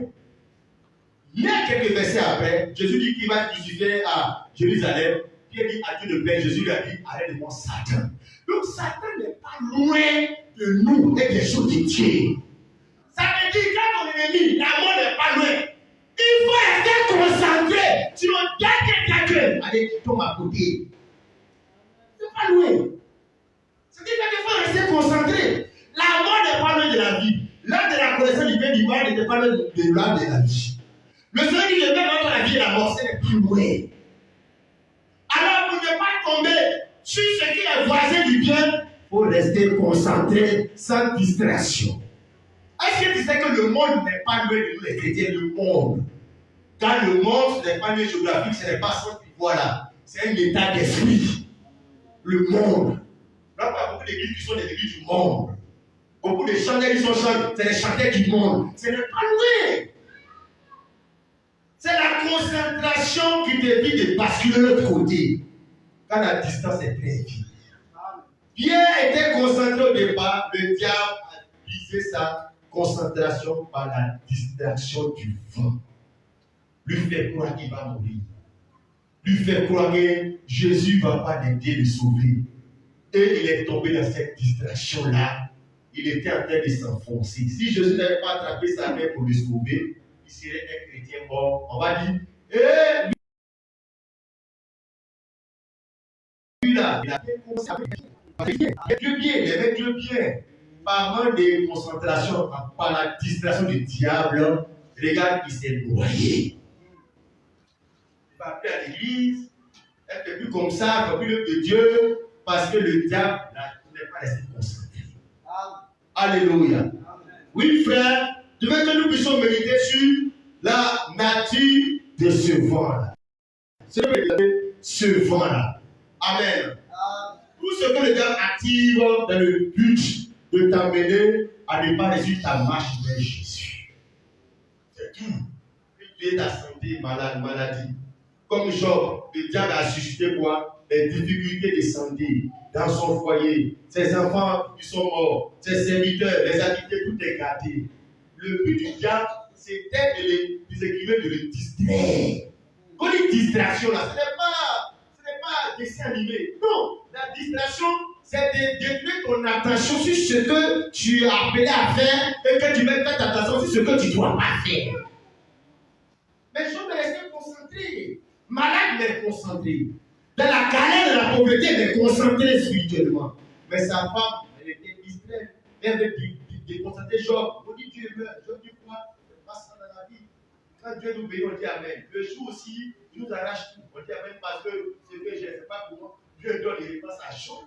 Il y a quelques versets après, Jésus dit qu'il va crucifier à Jérusalem. Pierre dit à Dieu de plaire. Jésus lui a dit, arrête de moi, Satan. Donc Satan n'est pas loin de nous et des choses de Dieu. Ça veut dire que quand ton ennemi, la mort n'est pas loin. Il faut rester concentré sur le dernier. Allez, tu tombes à côté. C'est pas loin. C'est-à-dire qu'il faut rester concentré. La mort n'est pas loin de la vie. L'âge de la connaissance du bien du mal n'était pas loin de l'âge de la vie. Le Seigneur dit le bien entre la vie et la mort, c'est plus loin. Alors, pour ne pas tomber sur ce qui est voisin du bien, il faut rester concentré sans distraction. Est-ce que tu sais que le monde n'est pas loin de nous les chrétiens, le monde? Quand le monde, ce n'est pas lieu géographique, ce n'est pas ça, voilà. C'est un état d'esprit. Le monde. Là, il y a beaucoup d'églises qui sont des églises du monde. Beaucoup de chanteurs qui sont chanteurs, c'est les chanteurs du monde. Ce n'est pas loin. C'est la concentration qui t'évite de basculer de l'autre côté. Quand la distance est très vite. Pierre était concentré au départ, le diable a brisé sa concentration par la distraction du vent. Lui fait croire qu'il va mourir. Lui fait croire que Jésus ne va pas l'aider, le sauver. Et il est tombé dans cette distraction-là. Il était en train de s'enfoncer. Si Jésus n'avait pas attrapé sa main pour le sauver, il serait un chrétien mort. On va dire, lui là, il a fait comme ça. Dieu bien, il aimait Dieu bien. Par manque de concentration, par la distraction du diable, regarde, il s'est noyé. Il va plus à l'église, elle ne fait plus comme ça, elle ne fait plus l'œuvre de Dieu, parce que le diable n'est pas resté concentré. Alléluia. Oui, frère, je veux que nous puissions méditer sur la nature de ce vent-là. Ce vent-là. Amen. Tout ce que le diable active dans le but de t'amener à ne pas réussir ta marche vers Jésus. C'est tout. Tu es ta santé, maladie. Comme Job, le diable a suscité quoi? Les difficultés de santé dans son foyer. Ses enfants qui sont morts, ses serviteurs, les habités, tout est gâté. Le but du diable, c'était de les déséquilibrer, de les distraire. Quand il dit distraction, là, ce n'est pas dessin animé. Non, la distraction, c'est de détruire ton attention sur ce que tu as appelé à faire et que tu mets ta attention sur ce que tu ne dois pas faire. Mais je vais rester concentré. Malade, mais concentré. Dans la galère de la pauvreté, mais concentré spirituellement. Mais sa femme, elle était distraite. Elle avait déconcentré Job. On dit Dieu meurt. Job dit quoi? Pas ça dans la Quand Dieu nous bénit, on dit Amen. Le jour aussi, il nous arrache tout. On dit Amen parce que ce que j'ai, c'est pas pour moi. Dieu donne les réponses à chaud.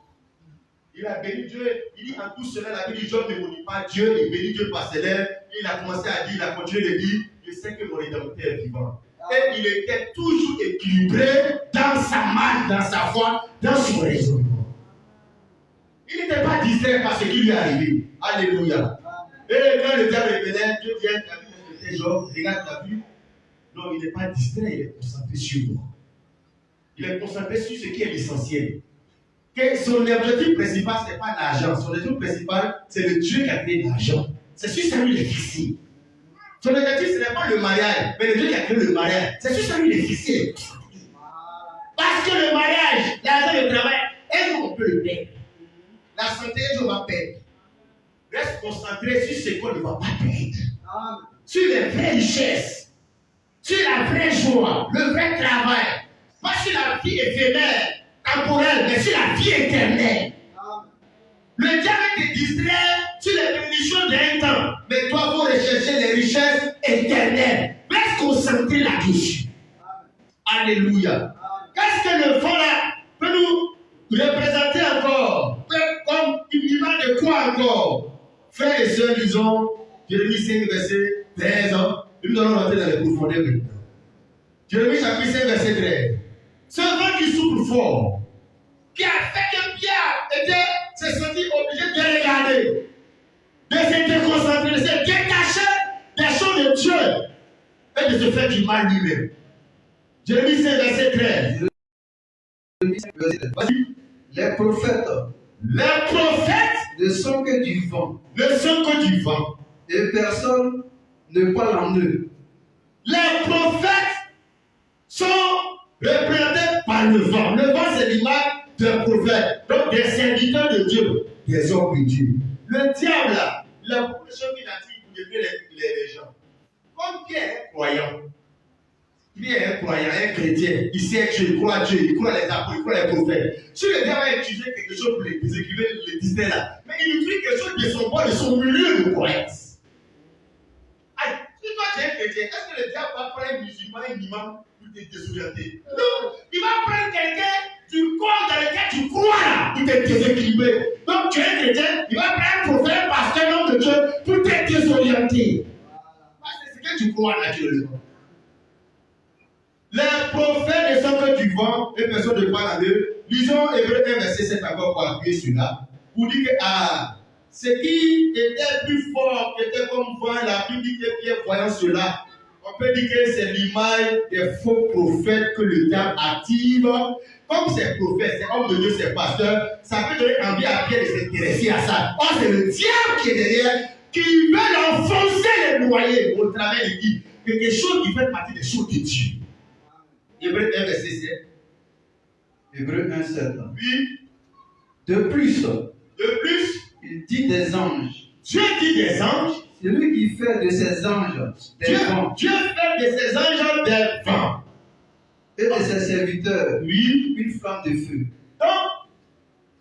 Il a béni Dieu. Il dit en tout cela, la Bible dit Job ne maudit pas Dieu. Il bénit Dieu par ses lèvres. Il a commencé à dire, il a continué de dire, je sais que mon Rédempteur est vivant. Et il était toujours équilibré dans sa marche, dans sa foi, dans son raisonnement. Il n'était pas distrait par ce qui lui est arrivé. Alléluia. Et quand le diable venait, Dieu dit, tu as vu que c'était Job, regarde, tu as vu. Non, il n'est pas distrait, il est concentré sur moi. Il est concentré sur ce qui est l'essentiel. Son objectif principal, ce n'est pas l'argent. Son objectif principal, c'est le Dieu qui a créé l'argent. C'est sur ça qu'il est fixé. Son objectif, ce n'est pas le mariage, mais le Dieu qui a créé le mariage. C'est sur ça qu'il est fixé. Parce que le mariage, l'argent, le travail, un jour on peut le perdre. La santé, un jour on va perdre. Reste concentré sur ce qu'on ne va pas perdre. Sur les vraies richesses. Sur la vraie joie, le vrai travail. Pas sur la vie éphémère, temporelle, mais sur la vie éternelle. Le diable te distrait sur les bénédictions d'un temps, mais toi, vous recherchez les richesses éternelles. Reste concentré là-dessus. Alléluia. Qu'est-ce que le fond là peut nous représenter encore? Comme une image de quoi encore? Frères et sœurs, disons, Jérémie 5, verset 13 ans, nous allons rentrer dans les profondeurs maintenant. Jérémie chapitre 5, verset 13. Ce vent qui souffle fort, qui a fait que Pierre s'est senti obligé de regarder, de se déconcentrer, de se détacher des choses de Dieu et de se faire du mal lui-même. Jérémie 5, verset 13. Les prophètes ne sont que du vent. Ne sont que du vent. Et personne ne parle en eux. Les prophètes sont représentés par le vent. Le vent, c'est l'image d'un prophète, donc des serviteurs de Dieu, des hommes de Dieu. Le diable, là, la chose qu'il a dit pour détruire les gens. Comme Pierre est croyant, Pierre est un croyant, un chrétien, il sait Dieu, il croit Dieu, il croit les apôtres, il croit les prophètes. Si le diable a utilisé quelque chose pour les déséquilibrer, les distraire là, mais il utilise quelque chose de son bord, de son milieu de croyance. Aïe, si toi tu es un chrétien, est-ce que le diable va prendre un musulman, un imam pour te désorienter? Non, il va prendre quelqu'un du corps dans lequel tu crois là pour te déséquilibrer. Donc tu es un chrétien, il va prendre un prophète, un pasteur, un homme de Dieu pour te désorienter. Parce que c'est ce que tu crois naturellement. Les prophètes ne sont que du vent et personne ne parle à eux. Lisons Hébreux 1, verset 7 encore pour appuyer sur là. Pour dire que ce qui était plus fort, qui était comme vent, la Bible dit que Pierre voyant cela, on peut dire que c'est l'image des faux prophètes que le diable active. Comme ces prophètes, ces hommes de Dieu, ces pasteurs, ça peut donner envie à Pierre de s'intéresser à ça. Or, c'est le diable qui est derrière, qui veut enfoncer les noyés au travers de qui? Quelque chose qui fait partie des choses de Dieu. Hébreux 1, verset 7. Hébreux 1, 7. Oui. De plus, il dit des anges. Dieu dit des anges. C'est lui qui fait de ses anges des vents. Dieu fait de ses anges des vents. Et de ses serviteurs, oui, une flamme de feu. Donc,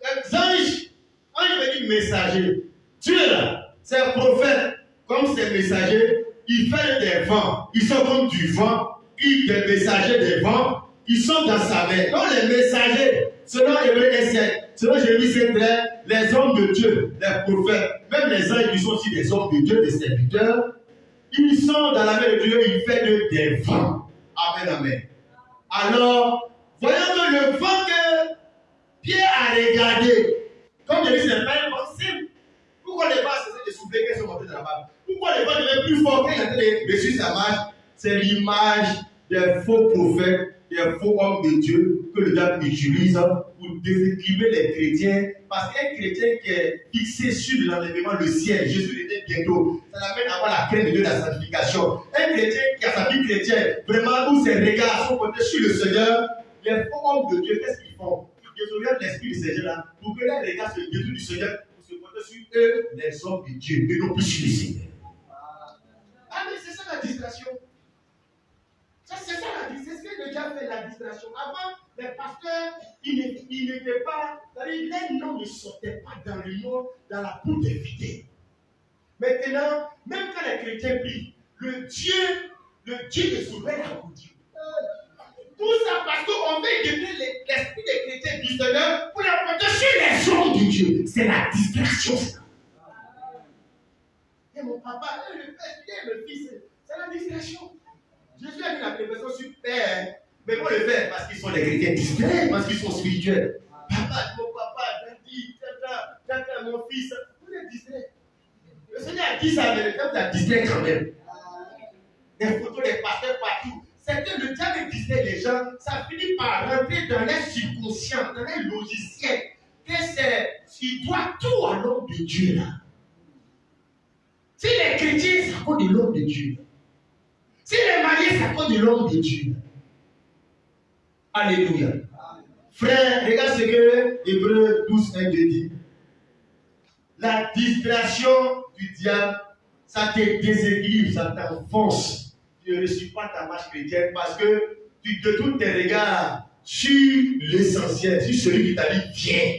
les anges veut dire messager. Dieu là, c'est un prophète. Comme ces messagers, il fait des vents. Ils sont comme du vent. Des messagers des vents, ils sont dans sa main. Donc les messagers, selon Hébreux 1, selon Jérémie 5, les hommes de Dieu, les prophètes, même les anges qui sont aussi des hommes de Dieu, des serviteurs, ils sont dans la main de Dieu, ils font des vents. Amen, amen. Alors, voyons que le vent que Pierre a regardé, comme je dis, ce n'est pas un vent simple. Pourquoi les vents cessaient de souffler qu'elles sont montées dans la barre? Pourquoi les vents devenaient plus forts qu'elles étaient dessus sa marche? C'est l'image des faux prophètes, des faux hommes de Dieu que le diable utilise pour déséquilibrer les chrétiens. Parce qu'un chrétien qui est fixé sur l'enlèvement, le ciel, Jésus était bientôt, ça l'amène à avoir la crainte de Dieu, la sanctification. Un chrétien qui a sa vie chrétienne, vraiment où ses regards sont portés sur le Seigneur, les faux hommes de Dieu, qu'est-ce qu'ils font? Ils désorientent l'esprit de ces gens-là pour que les regards se détournent du Seigneur pour se porter sur eux, les hommes de Dieu, et non plus sur le Seigneur. Ah, mais c'est ça la distraction. C'est ça la distraction. C'est ce que le diable fait, la distraction. Avant, les pasteurs, ils n'étaient pas, les noms ne sortaient pas dans le monde, dans la poudre des vidés. Maintenant, même quand les chrétiens prient, le Dieu le Dieu de souverain a conduit. Tout ça parce qu'on veut donner l'esprit des chrétiens du Seigneur pour les porter sur les hommes de Dieu. C'est la distraction. Et mon papa, le père, le fils, c'est la distraction. Jésus a mis la prévention sur père. Mais pour le faire, parce qu'ils sont des chrétiens distraits, parce qu'ils sont spirituels. Papa, mon papa, daddy, tata, mon fils, vous êtes distraits. Le Seigneur a dit ça, mais le diable l'a distrait quand même. Des photos des pasteurs partout. C'est que le diable distrait les gens, ça finit par rentrer dans les subconscients, dans les logiciels. Il doit tout à l'homme de Dieu là. Si les chrétiens, c'est à cause de l'homme de Dieu. Si les mariés, c'est à cause de l'homme de Dieu. Alléluia. Frère, regarde ce que Hébreux 12, 1 dit. La distraction du diable, ça te déséquilibre, ça t'enfonce. Tu ne réussis pas ta marche chrétienne parce que tu détournes tes regards sur l'essentiel, sur celui qui t'a dit viens.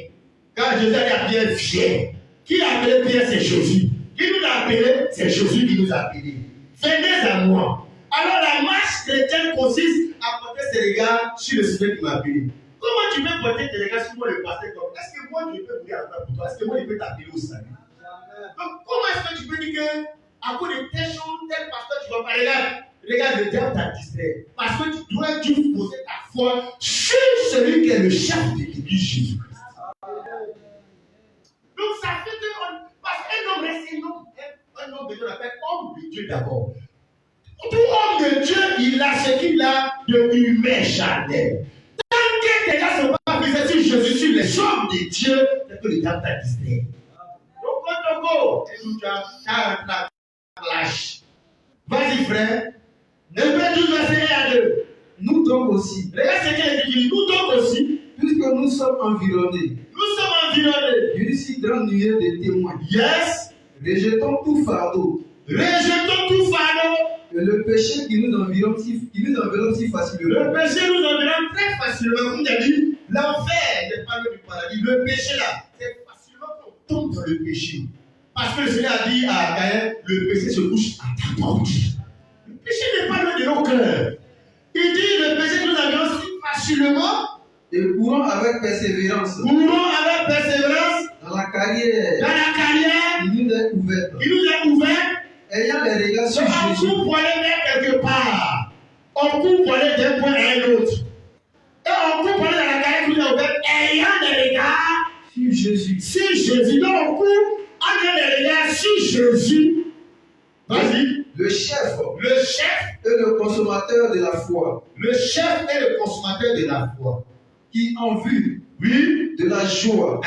Quand Jésus a dit à Pierre, viens. Qui a appelé Pierre, c'est Jésus. Qui nous a appelé, c'est Jésus qui nous a appelés. Venez à moi. Alors la marche chrétienne consiste à porter ses regards sur le Seigneur qui m'a appelé. Comment tu peux porter tes regards sur moi, le pasteur, comme est-ce que moi je peux mourir pour toi? Est-ce que moi je peux t'appeler au salut? Donc comment est-ce que tu peux dire que à cause de telle chose, tel pasteur, tu vas pas regarde, le diable t'a distrait. Parce que tu dois poser ta foi sur celui qui est le chef de l'église Jésus-Christ. Donc ça fait que parce qu'un homme reste un homme de Dieu, on appelle homme de Dieu d'abord. Tout homme de Dieu, il a ce qu'il a de humain charnel. Tant que tes gars ne sont pas visés sur Jésus, sur les hommes de Dieu, c'est que le diable t'a distrait. Donc quand tu as la flash. Vas-y frère. Hébreux 12, verset 1 à 2. Nous donc aussi. Regarde ce qu'il dit. Nous donc aussi. Puisque nous sommes environnés. Nous sommes environnés. D'une si grande nuée de témoins. Yes. Rejetons tout fardeau. Rejetons tout fardeau. Et le péché qui nous environne si facilement. Le péché nous environne très facilement. Comme tu as dit, l'enfer n'est pas le paradis. Le péché là, c'est facilement qu'on tombe dans le péché. Parce que le Seigneur a dit à Caïn, le péché se couche à ta porte. Le péché n'est pas loin de nos cœurs. Il dit le péché nous environne si facilement. Et courons avec persévérance. Courons avec persévérance. Dans la carrière. Dans la carrière. Il nous est ouvert. Il nous est ouvert. Ayant les regards sur Jésus. On court pour aller vers quelque part. On court pour aller d'un point à un autre. Et on court pour aller dans la carrière qui nous est ouverte. Ayant les regards sur Jésus. Sur Jésus. Donc on court. On a les regards sur Jésus. Vas-y. Le chef est le consommateur de la foi. Le chef est le consommateur de la foi. Qui en vue de la joie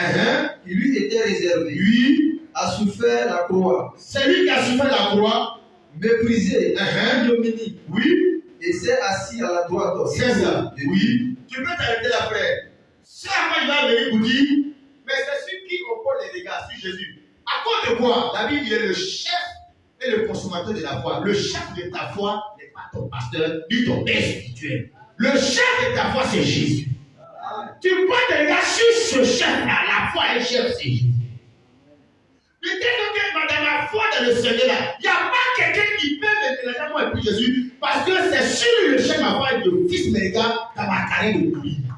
qui lui était réservée, a souffert la croix. C'est lui qui a souffert la croix. Méprisé, ignominie. Et s'est assis à la droite. C'est ça. Tu peux t'arrêter là, frère. C'est à quoi il va venir vous dire, mais c'est sur qui on porte les regards, sur Jésus. À cause de quoi? La Bible est le chef et le consommateur de la foi. Le chef de ta foi n'est pas ton pasteur, ni ton père spirituel. Le chef de ta foi, c'est Jésus. Tu portes tes regards sur ce chef-là. La foi est chef, c'est Jésus. Mais dès que dans la foi dans le Seigneur-là, il n'y a pas quelqu'un qui peut me dire moi et puis Jésus, parce que c'est sur le chef ma foi et de fils mes gars dans ma carrière de prière.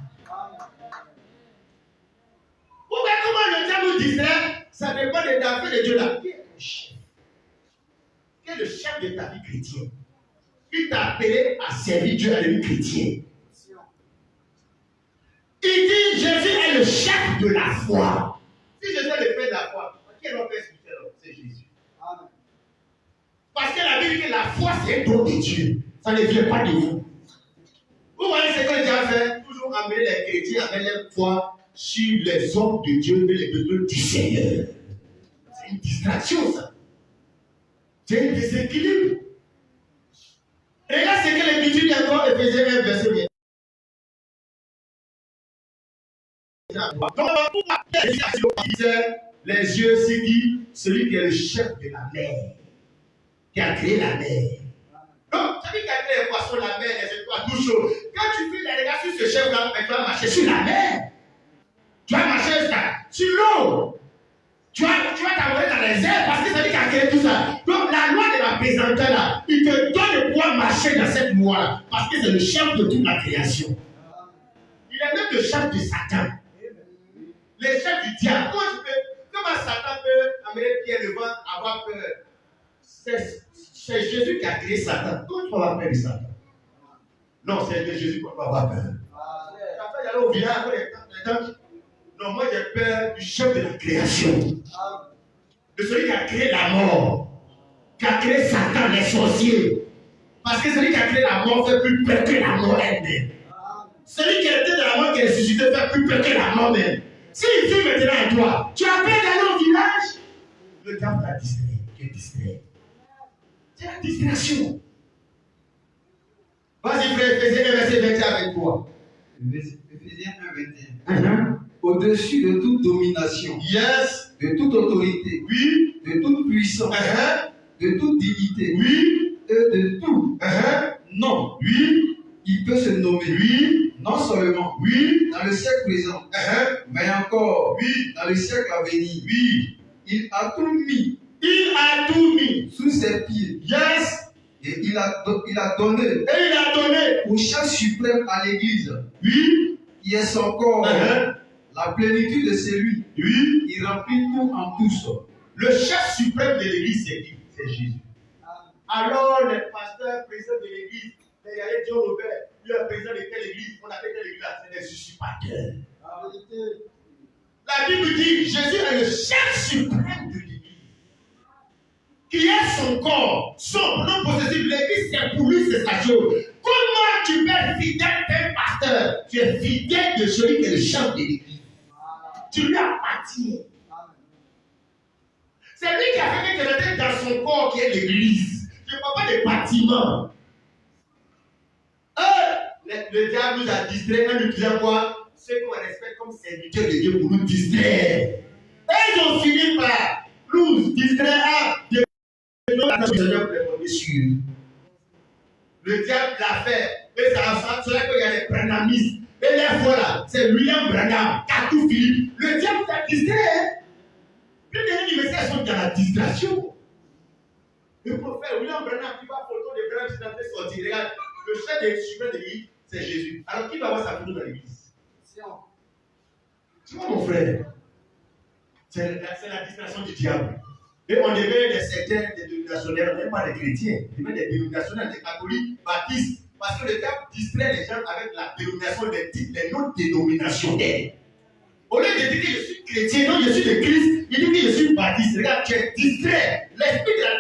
Vous voyez comment le diable nous distrait? Ça dépend de la vie de Dieu là. Qui est le chef? Qui est le chef de ta vie chrétienne? Il t'a appelé à servir Dieu à la vie chrétienne. Il dit Jésus est le chef de la foi. Si Jésus est le père de la foi, qui est notre père spirituel? C'est Jésus. Amen. Parce que la Bible dit que la foi c'est un don de Dieu. Ça ne vient pas de vous. Vous voyez ce que Dieu a fait? Toujours amener les chrétiens avec leur foi sur les hommes de Dieu et les besoins du Seigneur. C'est une distraction ça. C'est un déséquilibre. Regarde ce que l'Écriture dit encore, Éphésiens 1, verset 20. Les yeux, c'est qui? Celui qui est le chef de la mer, qui a créé la mer. Donc, celui qui a créé les poissons, la mer, les étoiles, tout chose. Quand tu fais les regards sur ce chef-là, tu vas marcher sur la mer. Tu vas marcher sur l'eau. Tu vas t'envoyer dans les airs parce que c'est lui qui a créé tout ça. Donc la loi de la présenteur là, il te donne de pouvoir marcher dans cette loi là, parce que c'est le chef de toute la création. Il est même le chef de Satan. Le chef du diable. Comment Satan peut amener Pierre devant avoir peur? C'est Jésus qui a créé Satan. Comment tu peux avoir peur de Satan? Non, c'est de Jésus qu'on peut avoir peur. Satan, il allait au village après les temps. Non, moi j'ai peur du chef de la création. De celui qui a créé la mort. Qui a créé Satan, les sorciers. Parce que celui qui a créé la mort fait plus peur que la mort elle-même. Celui qui était dans la mort qui est ressuscité fait plus peur que la mort même. S'il vit maintenant à toi, tu as peur d'aller au village. Le diable t'a distrait. Tu es distrait. C'est la distraction. Vas-y, frère, Éphésiens 1, verset 21 avec toi. Éphésiens 1, 21. Au-dessus de toute domination. Yes. De toute autorité. Oui. De toute puissance. De toute dignité. Oui. Et de tout. Non. Oui. Il peut se nommer. Oui. Non seulement. Oui. Dans le siècle présent. Mais encore. Oui. Dans le siècle à venir. Oui. Il a tout mis. Il a tout mis sous ses pieds. Yes. Et il a donné. Et il a donné au chef suprême à l'église. Oui. Qui est son corps. La plénitude de celui. Oui. Il remplit tout en tous. Le chef suprême de l'église, c'est qui? C'est Jésus. Alors, les pasteurs, présidents de l'église, il y avait John Robert, lui, le président de quelle église? On appelle quelle église? C'est des usurpateurs. La Bible dit Jésus est le chef suprême de l'église. Qui est son corps, son nom possessif. L'église, c'est pour lui, c'est sa chose. Comment tu peux être fidèle d'un pasteur? Tu es fidèle de celui qui est le chef de l'église. Tu lui appartiens. C'est lui qui a fait quelque chose dans son corps qui est l'église. Je ne parle pas des bâtiments. Le diable nous a distrait en nous disant quoi? Ceux qu'on respecte comme serviteurs de Dieu pour nous distraire. Et ils ont fini par nous distraire de notre Seigneur pour les tomber sur eux. Le diable l'a fait. Et ça a fait qu'il y a les branhamistes. Et les voilà, c'est William Branham, Katou Philippe. Le diable t'a distrait. Plus des messages sont dans la distraction. Le prophète William Branham qui va photo de Branham qui est sorti. Regarde, le chef de suprême de l'église, c'est Jésus. Alors qui va avoir sa photo dans l'église? Tu vois mon frère? C'est la distraction du diable. Et on devait des sectaires, des dénominationnels, même pas des chrétiens, on devait des dénominationnels, des catholiques, baptistes, parce que le diable distrait les gens avec la dénomination des titres, les noms dénominationnels. Au lieu de dire que je suis chrétien, non, je suis de Christ, il dit que je suis baptiste. Regarde, tu es distrait. L'esprit de la.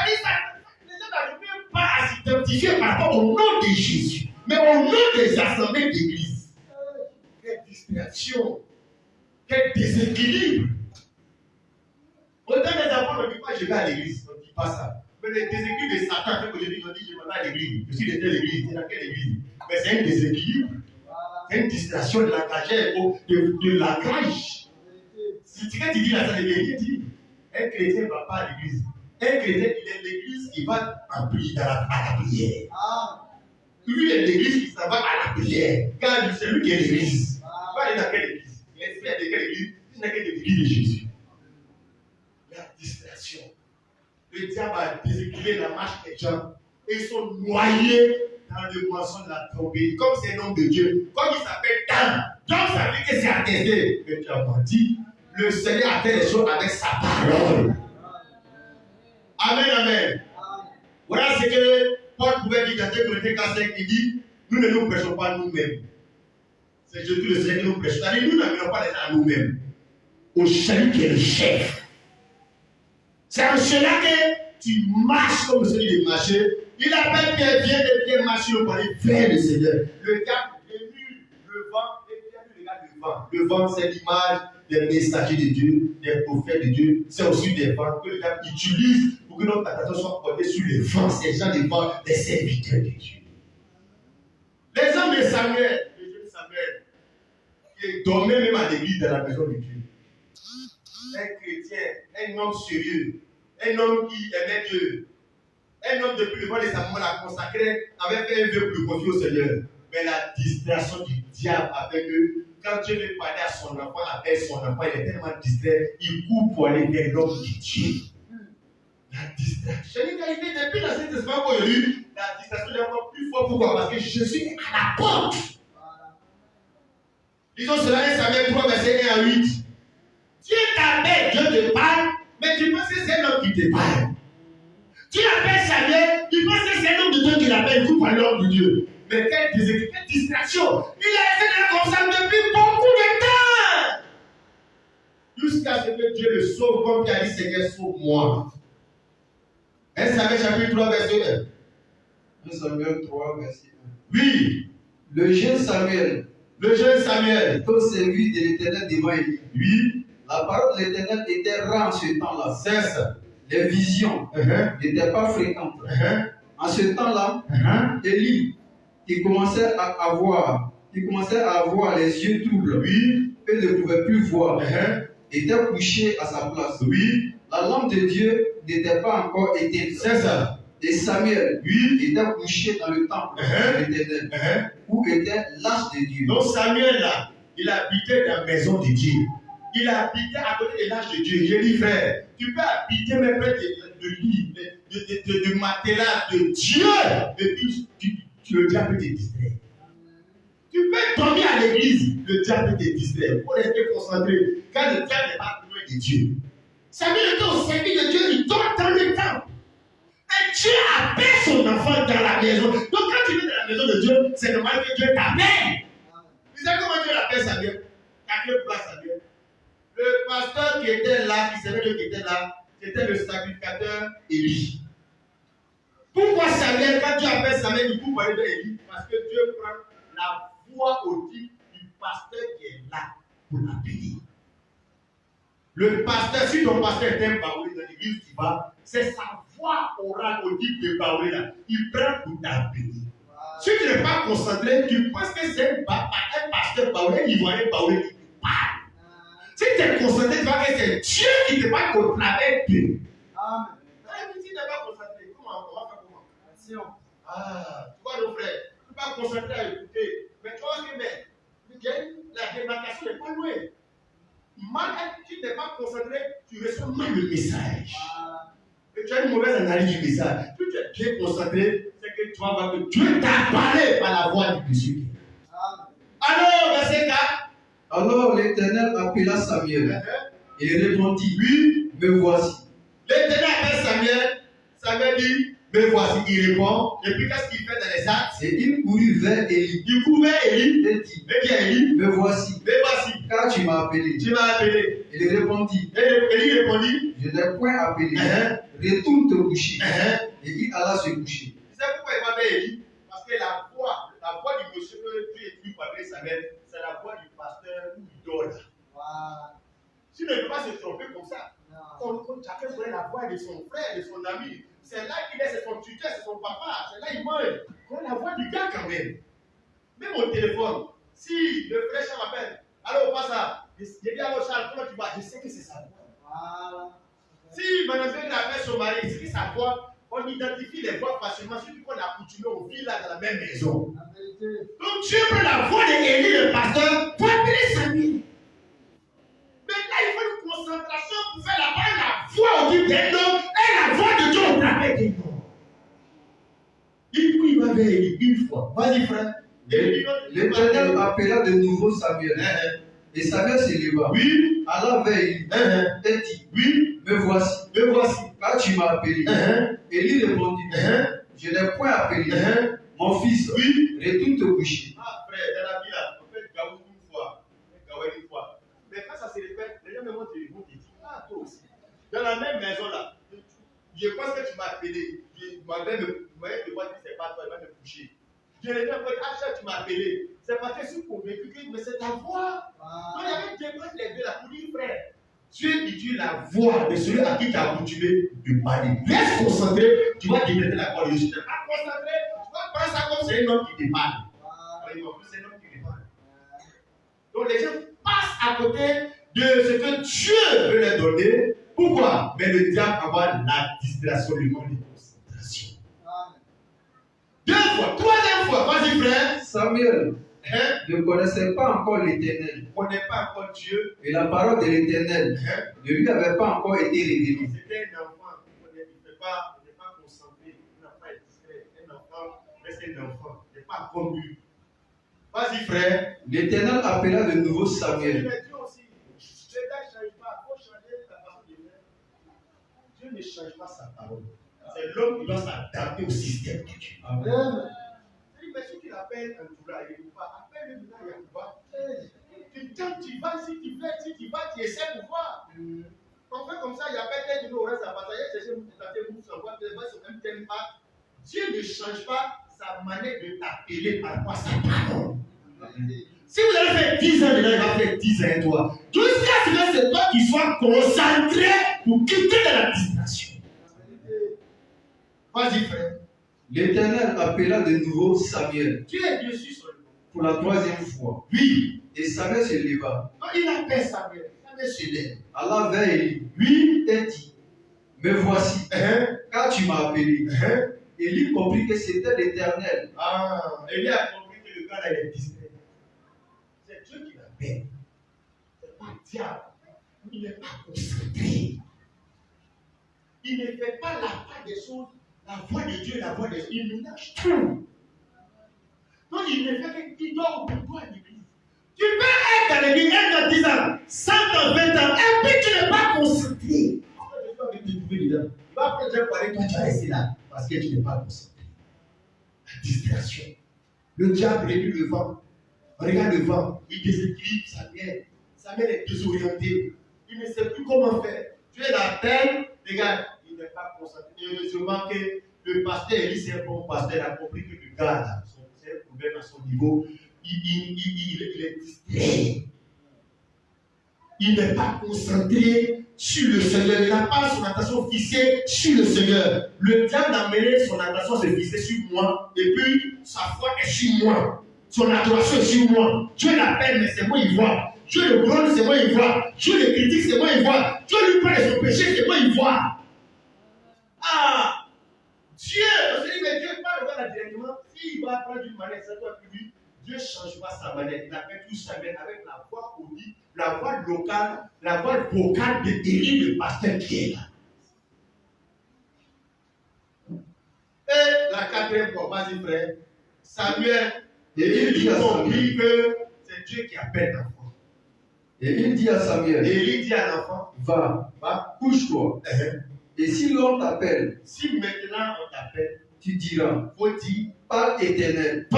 Les gens n'arrivent même pas à s'identifier par rapport au nom de Jésus, mais au nom des assemblées d'église. Quelle distraction, quel déséquilibre. Autant les apôtres ne disent pas je vais à l'église, on ne dit pas ça. Mais le déséquilibre de Satan fait qu'aujourd'hui on dit je ne vais pas à l'église. Je suis de telle église, tu es dans quelle église? Mais c'est un déséquilibre. C'est une distraction de langage, de langage. Si tu dis là, ça ne veut rien dire. Un chrétien ne va pas à l'église. Un chrétien, il est l'église qui va à la prière. Lui, il est l'église qui s'en va à la prière. Car c'est lui qui est l'église. Il va aller dans quelle église? L'esprit est de quelle église? Il n'est que de l'église de Jésus. La distraction. Le diable a déséquilibré la marche des gens. Et ils sont noyés dans le poisson de la tombée. Comme c'est le nom de Dieu. Comme il s'appelle Dan. Donc ça veut dire que c'est attesté. Mais tu as menti. Le Seigneur a fait les choses avec sa parole. Amen, amen. Voilà ce que Paul pouvait dire dans 2 Corinthiens 4:5. Il dit, nous ne nous prêchons pas nous-mêmes. C'est Jésus le Seigneur qui nous prêche. C'est-à-dire, nous n'amenons pas les gens à nous-mêmes. Au salut qui est le chef. C'est en cela que tu marches comme celui de marcher. Il appelle Pierre, viens et Pierre marche pour aller vers le Seigneur. Le diable émule le vent et Pierre lui regarde le vent. Le vent, c'est l'image des messagers de Dieu, des prophètes de Dieu. C'est aussi des vents que le diable utilise pour que notre attention soit portée sur les vents. Ces gens des vents, des serviteurs de Dieu. Les hommes de Samuel, le jeune Samuel, qui dormait même à l'église dans la maison de Dieu. Un chrétien, un homme sérieux, un homme qui aimait Dieu, un homme depuis le temps de sa maman l'a consacré, avait fait un vœu pour le confier au Seigneur. Mais la distraction du diable a fait que quand Dieu veut parler à son enfant, appelle son enfant, il est tellement distrait, il court pour aller vers l'homme de Dieu. distraction. Depuis l'Ancien Testament qu'aujourd'hui, la distraction est encore plus forte. Pourquoi? Parce que je suis à la porte. Disons cela, 1 Samuel 3, verset 1 à 8. Dieu t'appelle, Dieu te parle, mais tu penses que c'est l'homme qui te parle. Tu appelles Samuel, tu penses que c'est l'homme de Dieu qui l'appelle, tout par l'homme de Dieu. Mais quelle distraction! Il a été dans la conscience depuis beaucoup de temps. Jusqu'à ce que Dieu le sauve, comme il a dit, Seigneur, sauve-moi. 1 Samuel chapitre 3, verset 1. 1 Samuel 3, verset 1. Oui. Le jeune Samuel Tout servi de l'Éternel devant Élie. Oui. La parole de l'Éternel était rare en ce temps-là. C'est ça. Les visions n'étaient pas fréquentes. En ce temps-là, Élie, qui commençait à avoir les yeux troubles, oui, et ne pouvait plus voir, était couché à sa place. Oui. La lampe de Dieu n'était pas encore éteinte. C'est ça. Et Samuel, oui, était couché dans le temple de l'Éternel, où était l'arche de Dieu. Donc Samuel là, il habitait dans la maison de Dieu. Il habitait à côté de l'arche de Dieu. J'ai dit, frère, tu peux habiter même près de lit, de matelas de Dieu, et puis le diable peut te distraire. Tu peux dormir à l'église, le diable peut te distraire. Il faut rester concentré. Quand le diable n'est pas loin de Dieu. Samuel était au service de Dieu, il dort dans le temple. Et Dieu appelle son enfant dans la maison. Donc quand tu viens dans la maison de Dieu, c'est normal que Dieu t'appelle. Tu sais comment Dieu l'appelle Samuel? Quelqu'un peut pas Samuel. Le pasteur qui était là, qui savait qui était là, c'était le sacrificateur Élie. Pourquoi Samuel, quand Dieu appelle Samuel, il faut parler d'Élie? Parce que Dieu prend la voix audible du pasteur qui est là pour l'appeler. Le pasteur, si ton pasteur est un baoulé dans l'église qui va, c'est sa voix orale audible de baoulé là. Il prend pour t'appeler. Si tu n'es pas concentré, tu penses que c'est un pasteur baoulé, il voit un baoulé qui te parle. Si tu es concentré, tu vois que c'est Dieu qui te parle contre la tête. Amen. Si tu n'es pas concentré, comment on va faire comment? Attention. Tu vois nos frères, tu ne peux pas concentrer à écouter. Mais tu vois que la démarcation n'est pas loin. Mal, si tu n'es pas concentré, tu reçois mal le message. Et tu as une mauvaise analyse du message. Si tu es bien concentré, c'est que tu vas voir que Dieu t'a parlé par la voix du Monsieur. Alors, verset 4. Alors l'Éternel appela Samuel. Et il répondit, oui, me voici. L'Éternel appelle Samuel. Samuel dit, me voici. Il répond. Et puis qu'est-ce qu'il fait dans les actes? Et il courut vers Élie. Il court vers Élie. Et dit, Élie, me voici. Me voici. Car tu m'as appelé. Tu m'as appelé. Il répondit, Élie répondit, je n'ai point appelé. Retourne te coucher. Et il alla se coucher. Tu sais pourquoi il m'a appelé Élie? Parce que la voix du monsieur que Dieu écrit par Samuel, c'est la voix du pasteur où il dort là. Tu ne peux pas se tromper comme ça. Quand chacun connaît la voix de son frère, de son ami, c'est là qu'il est, c'est son tuteur, c'est son papa, c'est là qu'il mange. Connaît la voix du gars quand même. Même au téléphone, si le frère Charles m'appelle, allô, pas ça. Je dis allô Charles, comment tu vas? Je sais que c'est sa voix. Si Madame Félix appelle son mari, c'est sa voix. On identifie les voix facilement, surtout qu'on a coutumé au village dans la même maison. Donc Dieu prend la voix d'Élie, le pasteur, pour appeler Samuel. Mais là, il faut une concentration pour faire la voix audible d'un homme et la voix de Dieu au travers d'un homme. Il va vers Élie une fois. Vas-y, frère. L'Éternel appela de nouveau Samuel. Et Samuel se leva. Oui. Alla vers Élie. Et dit, oui, me voici. Me voici. Car tu m'as appelé. Élie répondit, je n'ai point appelé. Mon fils, oui, retourne te coucher. Ah, frère, dans la vie là, on fait gaou une fois, une fois. Mais quand ça se répète, les gens me montrent vont te dire, ah, toi aussi. Dans la même maison là, je pense que tu m'as appelé. Ma mère me voyait que moi, c'est pas toi, elle va me coucher. Je l'ai dit en fait, ah, tu m'as appelé. C'est parce que je suis convaincu que mais c'est ta voix. Donc il y avait deux les deux là pour dire, frère, Dieu dit la voix de celui à qui tu as accoutumé de parler. Reste concentré, tu vas détecter la voix de Dieu. Tu n'es pas concentré, tu vas prendre ça comme c'est un homme qui te parle. C'est un homme qui te parle. Donc les gens passent à côté de ce que Dieu veut leur donner. Pourquoi? Mais le diable avoir la distraction, le manque de concentration. Deux fois, troisième fois, vas-y frère. Samuel ne connaissait pas encore l'Éternel. Ne connaît pas encore Dieu. Et la parole de l'Éternel ne lui avait pas encore été révélée. C'était un enfant qui ne connaît pas c'est un enfant. Il n'est pas comme lui. Vas-y, frère. L'Éternel appela de nouveau Samuel. Dieu aussi. Dieu ne change pas. Il faut changer la façon de faire. Dieu ne change pas sa parole. C'est l'homme qui doit s'adapter au système de Dieu. Amen. Mais si tu l'appelles un Toura, il ne pas. Appelle-le maintenant, il n'y a pas. Quand tu vas, si tu fais, si tu vas, tu essaies pour voir. On fait comme ça, il y a peut-être une oreille, ça va chercher une tâter, vous savoir, tu vas sur un tel pas. Dieu ne change pas sa manière de t'appeler par rapport à sa parole. Si vous avez fait 10 ans dedans, il va faire 10 ans et toi. Jusqu'à ce que c'est toi qui sois concentré pour quitter de la distraction. Vas-y, frère. L'Éternel appela de nouveau Samuel. Tu es dessus sur le nom. Pour la troisième fois. Oui. Et Samuel se leva. Non, il appelle Samuel. Samuel se lève. Allah vers Élie. Oui. Et dit, me voici, car tu m'as appelé. Élie comprit que c'était l'Éternel. Ah, Élie a compris que le gars là, il est distrait. C'est Dieu qui l'appelle. C'est pas le diable. Il n'est pas concentré. Il ne fait pas la part des choses, la voix de Dieu, la voix de Dieu. Il ménage tout. Donc il ne fait qu'il doit au pouvoir de l'église. Tu peux être dans l'église, être dans 10 ans, 100 ans, 20 ans, et puis tu n'es pas concentré. Tu vas peut-être parler, toi tu vas rester là, parce que tu n'es pas concentré. La distraction. Le diable est le vent. Regarde le vent, il déséquilibre Samuel. Samuel est désorienté. Il ne sait plus comment faire. Dieu l'appelle, regarde, il n'est pas concentré. Et heureusement que le pasteur Élie, c'est un bon pasteur, il a compris que le gars là, c'est un problème à son niveau. Il est distrait. Il n'est pas concentré sur le Seigneur. Il n'a pas son attention fixée sur le Seigneur. Le diable a amené son attention se fixer sur moi. Et puis, sa foi est sur moi. Son adoration est sur moi. Dieu l'appelle, mais c'est moi il voit. Dieu le gronde, c'est moi il voit. Dieu le critique, c'est moi il voit. Dieu lui parle de son péché, c'est moi il voit. Ah! Dieu, on se dit, mais Dieu parle là directement. S'il va prendre une manière, c'est toi qui lui. Dieu ne change pas sa manière. Il appelle tout Samuel avec la voix audible, la voix locale, la voix vocale de Élie, le pasteur qui est là. Et la quatrième fois, vas-y frère, Samuel, et il dit à Samuel que c'est Dieu qui appelle l'enfant. Et il dit à Samuel, Élie dit à l'enfant, va, couche-toi. Et si l'on t'appelle, si maintenant on t'appelle, tu diras, faut dire, parle éternel,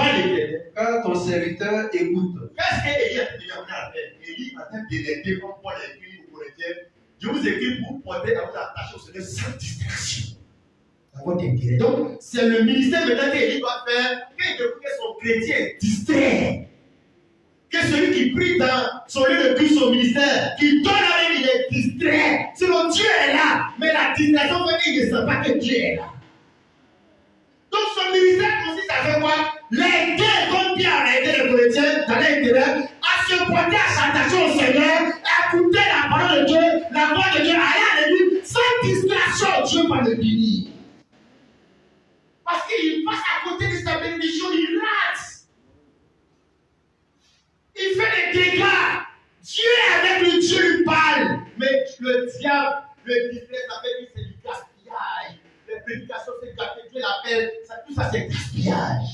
car ton serviteur écoute. Qu'est-ce qu'Élie a dit à faire? Élie a fait déléguer comme Paul écrit aux Corinthiens. Je vous écris pour porter à vous attacher au Seigneur sans distraction. À votre intérêt. Donc, c'est le ministère maintenant qu'Élie doit faire, que son chrétien est distrait. Que celui qui prie dans son lieu de culte, son ministère, qui donne à lui, il est distrait. Sinon, Dieu est là. Mais la distraction fait qu'il ne sait pas que Dieu est là. Donc, son ministère consiste à faire quoi? L'aider, comme Pierre a aidé les chrétiens dans l'intérieur, à se porter à sa attention au Seigneur, à écouter la parole de Dieu, la voix de Dieu, aller à l'église, sans distraction. Dieu va le bénir. Parce qu'il passe à côté de sa bénédiction, il rate. Il fait des dégâts. Dieu est avec lui, Dieu lui parle. Mais le diable, le distrait, ça fait que c'est du gaspillage. Les prédications, c'est gaspillage. Dieu l'appelle. Tout ça, c'est gaspillage.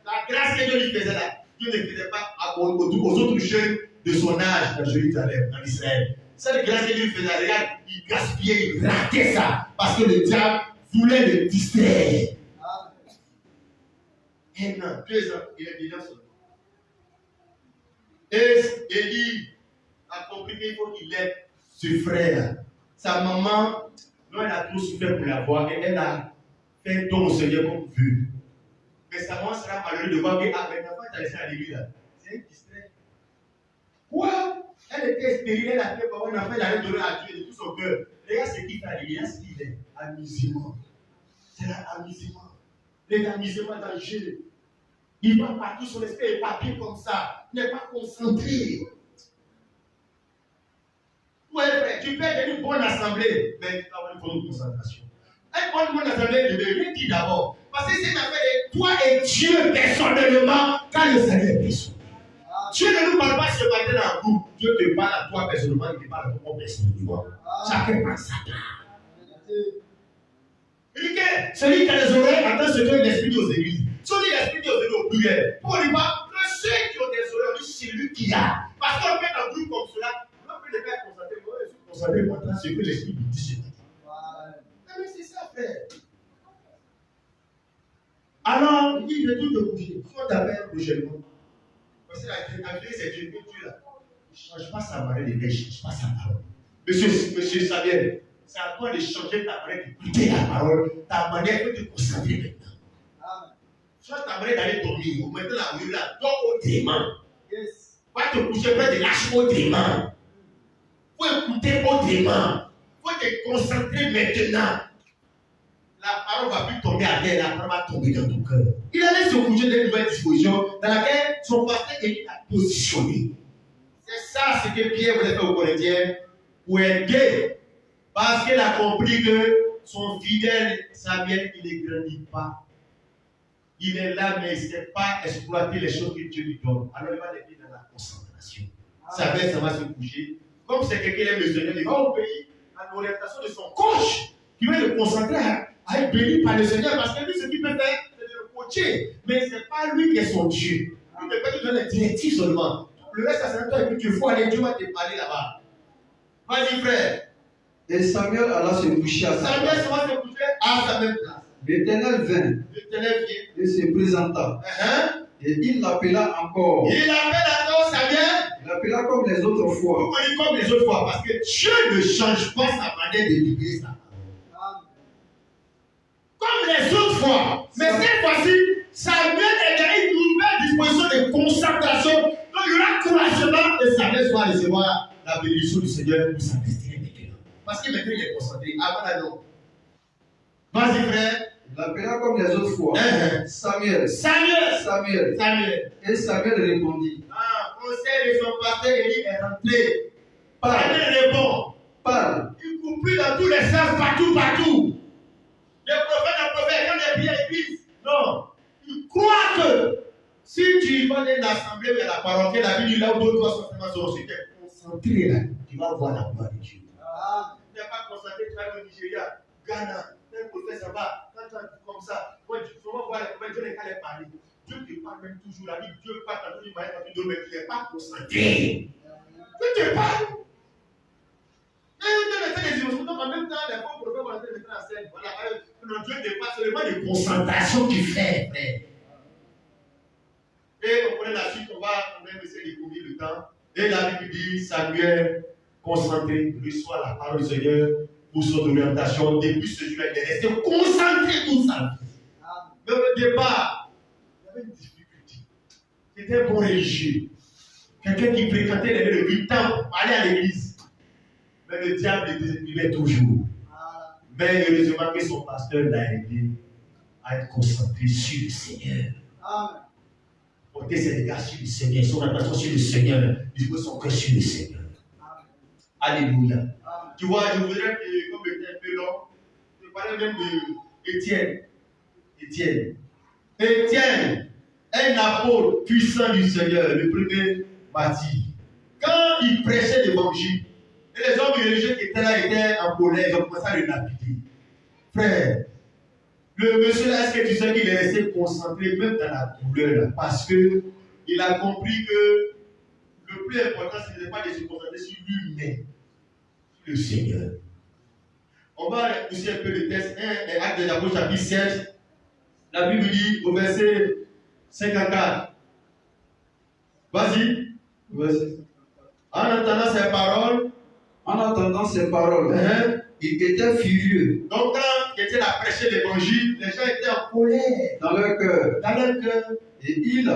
La grâce que Dieu lui faisait là, Dieu ne faisait pas aux autres jeunes de son âge dans Jérusalem, en Israël. Cette grâce que Dieu lui faisait, regarde, il gaspillait, il ratait ça. Parce que le diable voulait le distraire. 1 an, 2 ans, il est déjà sonné. Et Élie a compris qu'il faut qu'il aide ce frère. Sa maman, non, elle a trop souffert pour la voir et elle a fait don au Seigneur comme vu. Mais sa maman sera malheureuse de voir que l'enfant est laissé à l'église. C'est un distrait. Quoi? Elle était stérile, elle a fait pour un enfant, elle allait donner à Dieu de tout son cœur. Regarde ce qu'il fait à l'église, ce qu'il est. Amusement. C'est l'amusement. L'amusement dangereux. Il va partout, son esprit est parti comme ça. Il n'est pas concentré. Ouais, frère, tu peux être une bonne assemblée, mais tu vas avoir une bonne concentration. Une bonne assemblée, je vais rien dire d'abord. Parce que c'est une affaire de toi et Dieu personnellement, quand le Seigneur est personne. Dieu ne nous parle pas ce matin dans un groupe. Dieu te parle à toi personnellement, il te parle à toi personnellement. Chacun parle sa part. Il dit que celui qui a les oreilles entend ce que l'Esprit dit aux églises. Si on dit l'Esprit dit aux églises au pluriel, pour ne pas que ceux qui ont des oreilles, on dit celui qui a. Parce qu'on met un groupe comme cela, on peut les faire concentrer. Moi, je suis concentré maintenant sur ce que l'Esprit dit chez nous. Mais c'est ça, frère. Alors, il dit de tout te coucher. Si on t'appelle prochainement, parce que la vie, c'est Dieu, Dieu là. Il ne change pas sa manière de faire, il ne change pas sa parole. Monsieur Samuel, c'est à toi de changer ta manière d'écouter la parole, ta manière de te concentrer maintenant. Change ta manière d'aller dormir. Ou maintenant la rue là, dors autrement. Yes. Va te coucher près de lâche autrement. Il faut écouter autrement. Il faut te concentrer maintenant. La parole ne va plus tomber à terre, la parole va tomber dans ton cœur. Il allait se coucher d'une nouvelle disposition dans laquelle son pasteur Élie a positionné. C'est ça ce que Pierre voulait faire aux Corinthiens pour aider. Parce qu'il a compris que son fidèle Samuel, il ne grandit pas. Il est là, mais il ne sait pas exploiter les choses que Dieu lui donne. Alors il va les mettre dans la concentration. Samuel, ça va se coucher. Comme c'est quelqu'un qui aime le Seigneur, il va obéir à l'orientation de son coach. Qui va le concentrer à être béni par le Seigneur. Parce que lui, ce qu'il peut faire, c'est de le coacher. Mais ce n'est pas lui qui est son Dieu. Il ne peut pas te donner des directives seulement. Le reste, ça c'est toi et puis tu faut aller, Dieu va te parler là-bas. Vas-y, frère. Et Samuel alla se coucher à sa Samuel place. va se coucher à sa même place. L'Éternel vint L'Éternel vient. et se présenta. Et il l'appela encore. Il appelle encore Samuel. Il l'appela comme les autres fois. Pourquoi il dit comme les autres fois? Parce que Dieu ne change pas sa manière de libérer sa parole. Comme les autres fois. Mais cette fois-ci, Samuel est dans une nouvelle disposition de concentration. Donc il y aura couragement et Samuel va recevoir la bénédiction du Seigneur pour sa destinée maintenant. Parce que maintenant il est concentré. Avant la non. Vas-y, frère. Il l'appela comme les autres fois. Samuel. Samuel. Samuel. Samuel. Et Samuel répondit. Conseil de son pasteur Élie est rentré. Parle. Samuel répond. Parle. Il coupait dans tous les sens, partout. Des prophètes, quand des prières églises. Non. Il croit que si tu vas dans l'assemblée de la parole, que la Bible là où d'autres doivent simplement se ressusciter, concentré là, tu vas voir la gloire de Dieu. Tu n'es pas concentré, tu vas au Nigeria, Ghana, tel prophète, ça va. Quand tu as comme ça, tu vas voir les prophètes, Dieu n'est qu'à les parler. Dieu te parle même toujours la Bible, Dieu parle quand tu vas quand tu dors, mais tu n'es pas concentré. Dieu te parle. Et Dieu ne fait des émotions, donc en même temps, les pauvres prophètes vont entrer maintenant en scène. Voilà, Dieu n'est pas seulement de concentration qu'il fait, frère. Et on connaît la suite, on va même essayer de couvrir le temps. Et la Bible dit, Samuel, concentré, reçoit la parole du Seigneur pour son orientation. Depuis ce jour-là, il est resté concentré toute sa vie. Mais au départ, il y avait une difficulté. C'était un bon religieux. Quelqu'un qui fréquentait les lieux de 8 ans, aller à l'église. Mais le diable le déséquilibrait toujours. Mais heureusement que son pasteur l'a aidé à être concentré sur le Seigneur. Amen. Porter ses regards sur le Seigneur, son attention sur le Seigneur, il faut son cœur sur le Seigneur. Amen. Alléluia. Amen. Tu vois, je voudrais que, comme c'était un peu long, je parlais même d'Étienne. Étienne, un apôtre puissant du Seigneur, le premier martyr. Quand il prêchait l'évangile, et les hommes religieux qui étaient là étaient en colère, ils ont commencé à le lapider. Frère, le monsieur là, est-ce que tu sais qu'il est resté concentré même dans la douleur là, parce que il a compris que le plus important, ce n'est pas de se concentrer sur lui, mais sur le Seigneur. On va repousser un peu le texte. Acte des Apôtres, chapitre 16. La Bible dit au verset 54. Vas-y. En entendant ces paroles, Il était furieux. Donc quand Étienne a prêché l'évangile, les gens étaient en colère Dans leur cœur. Et il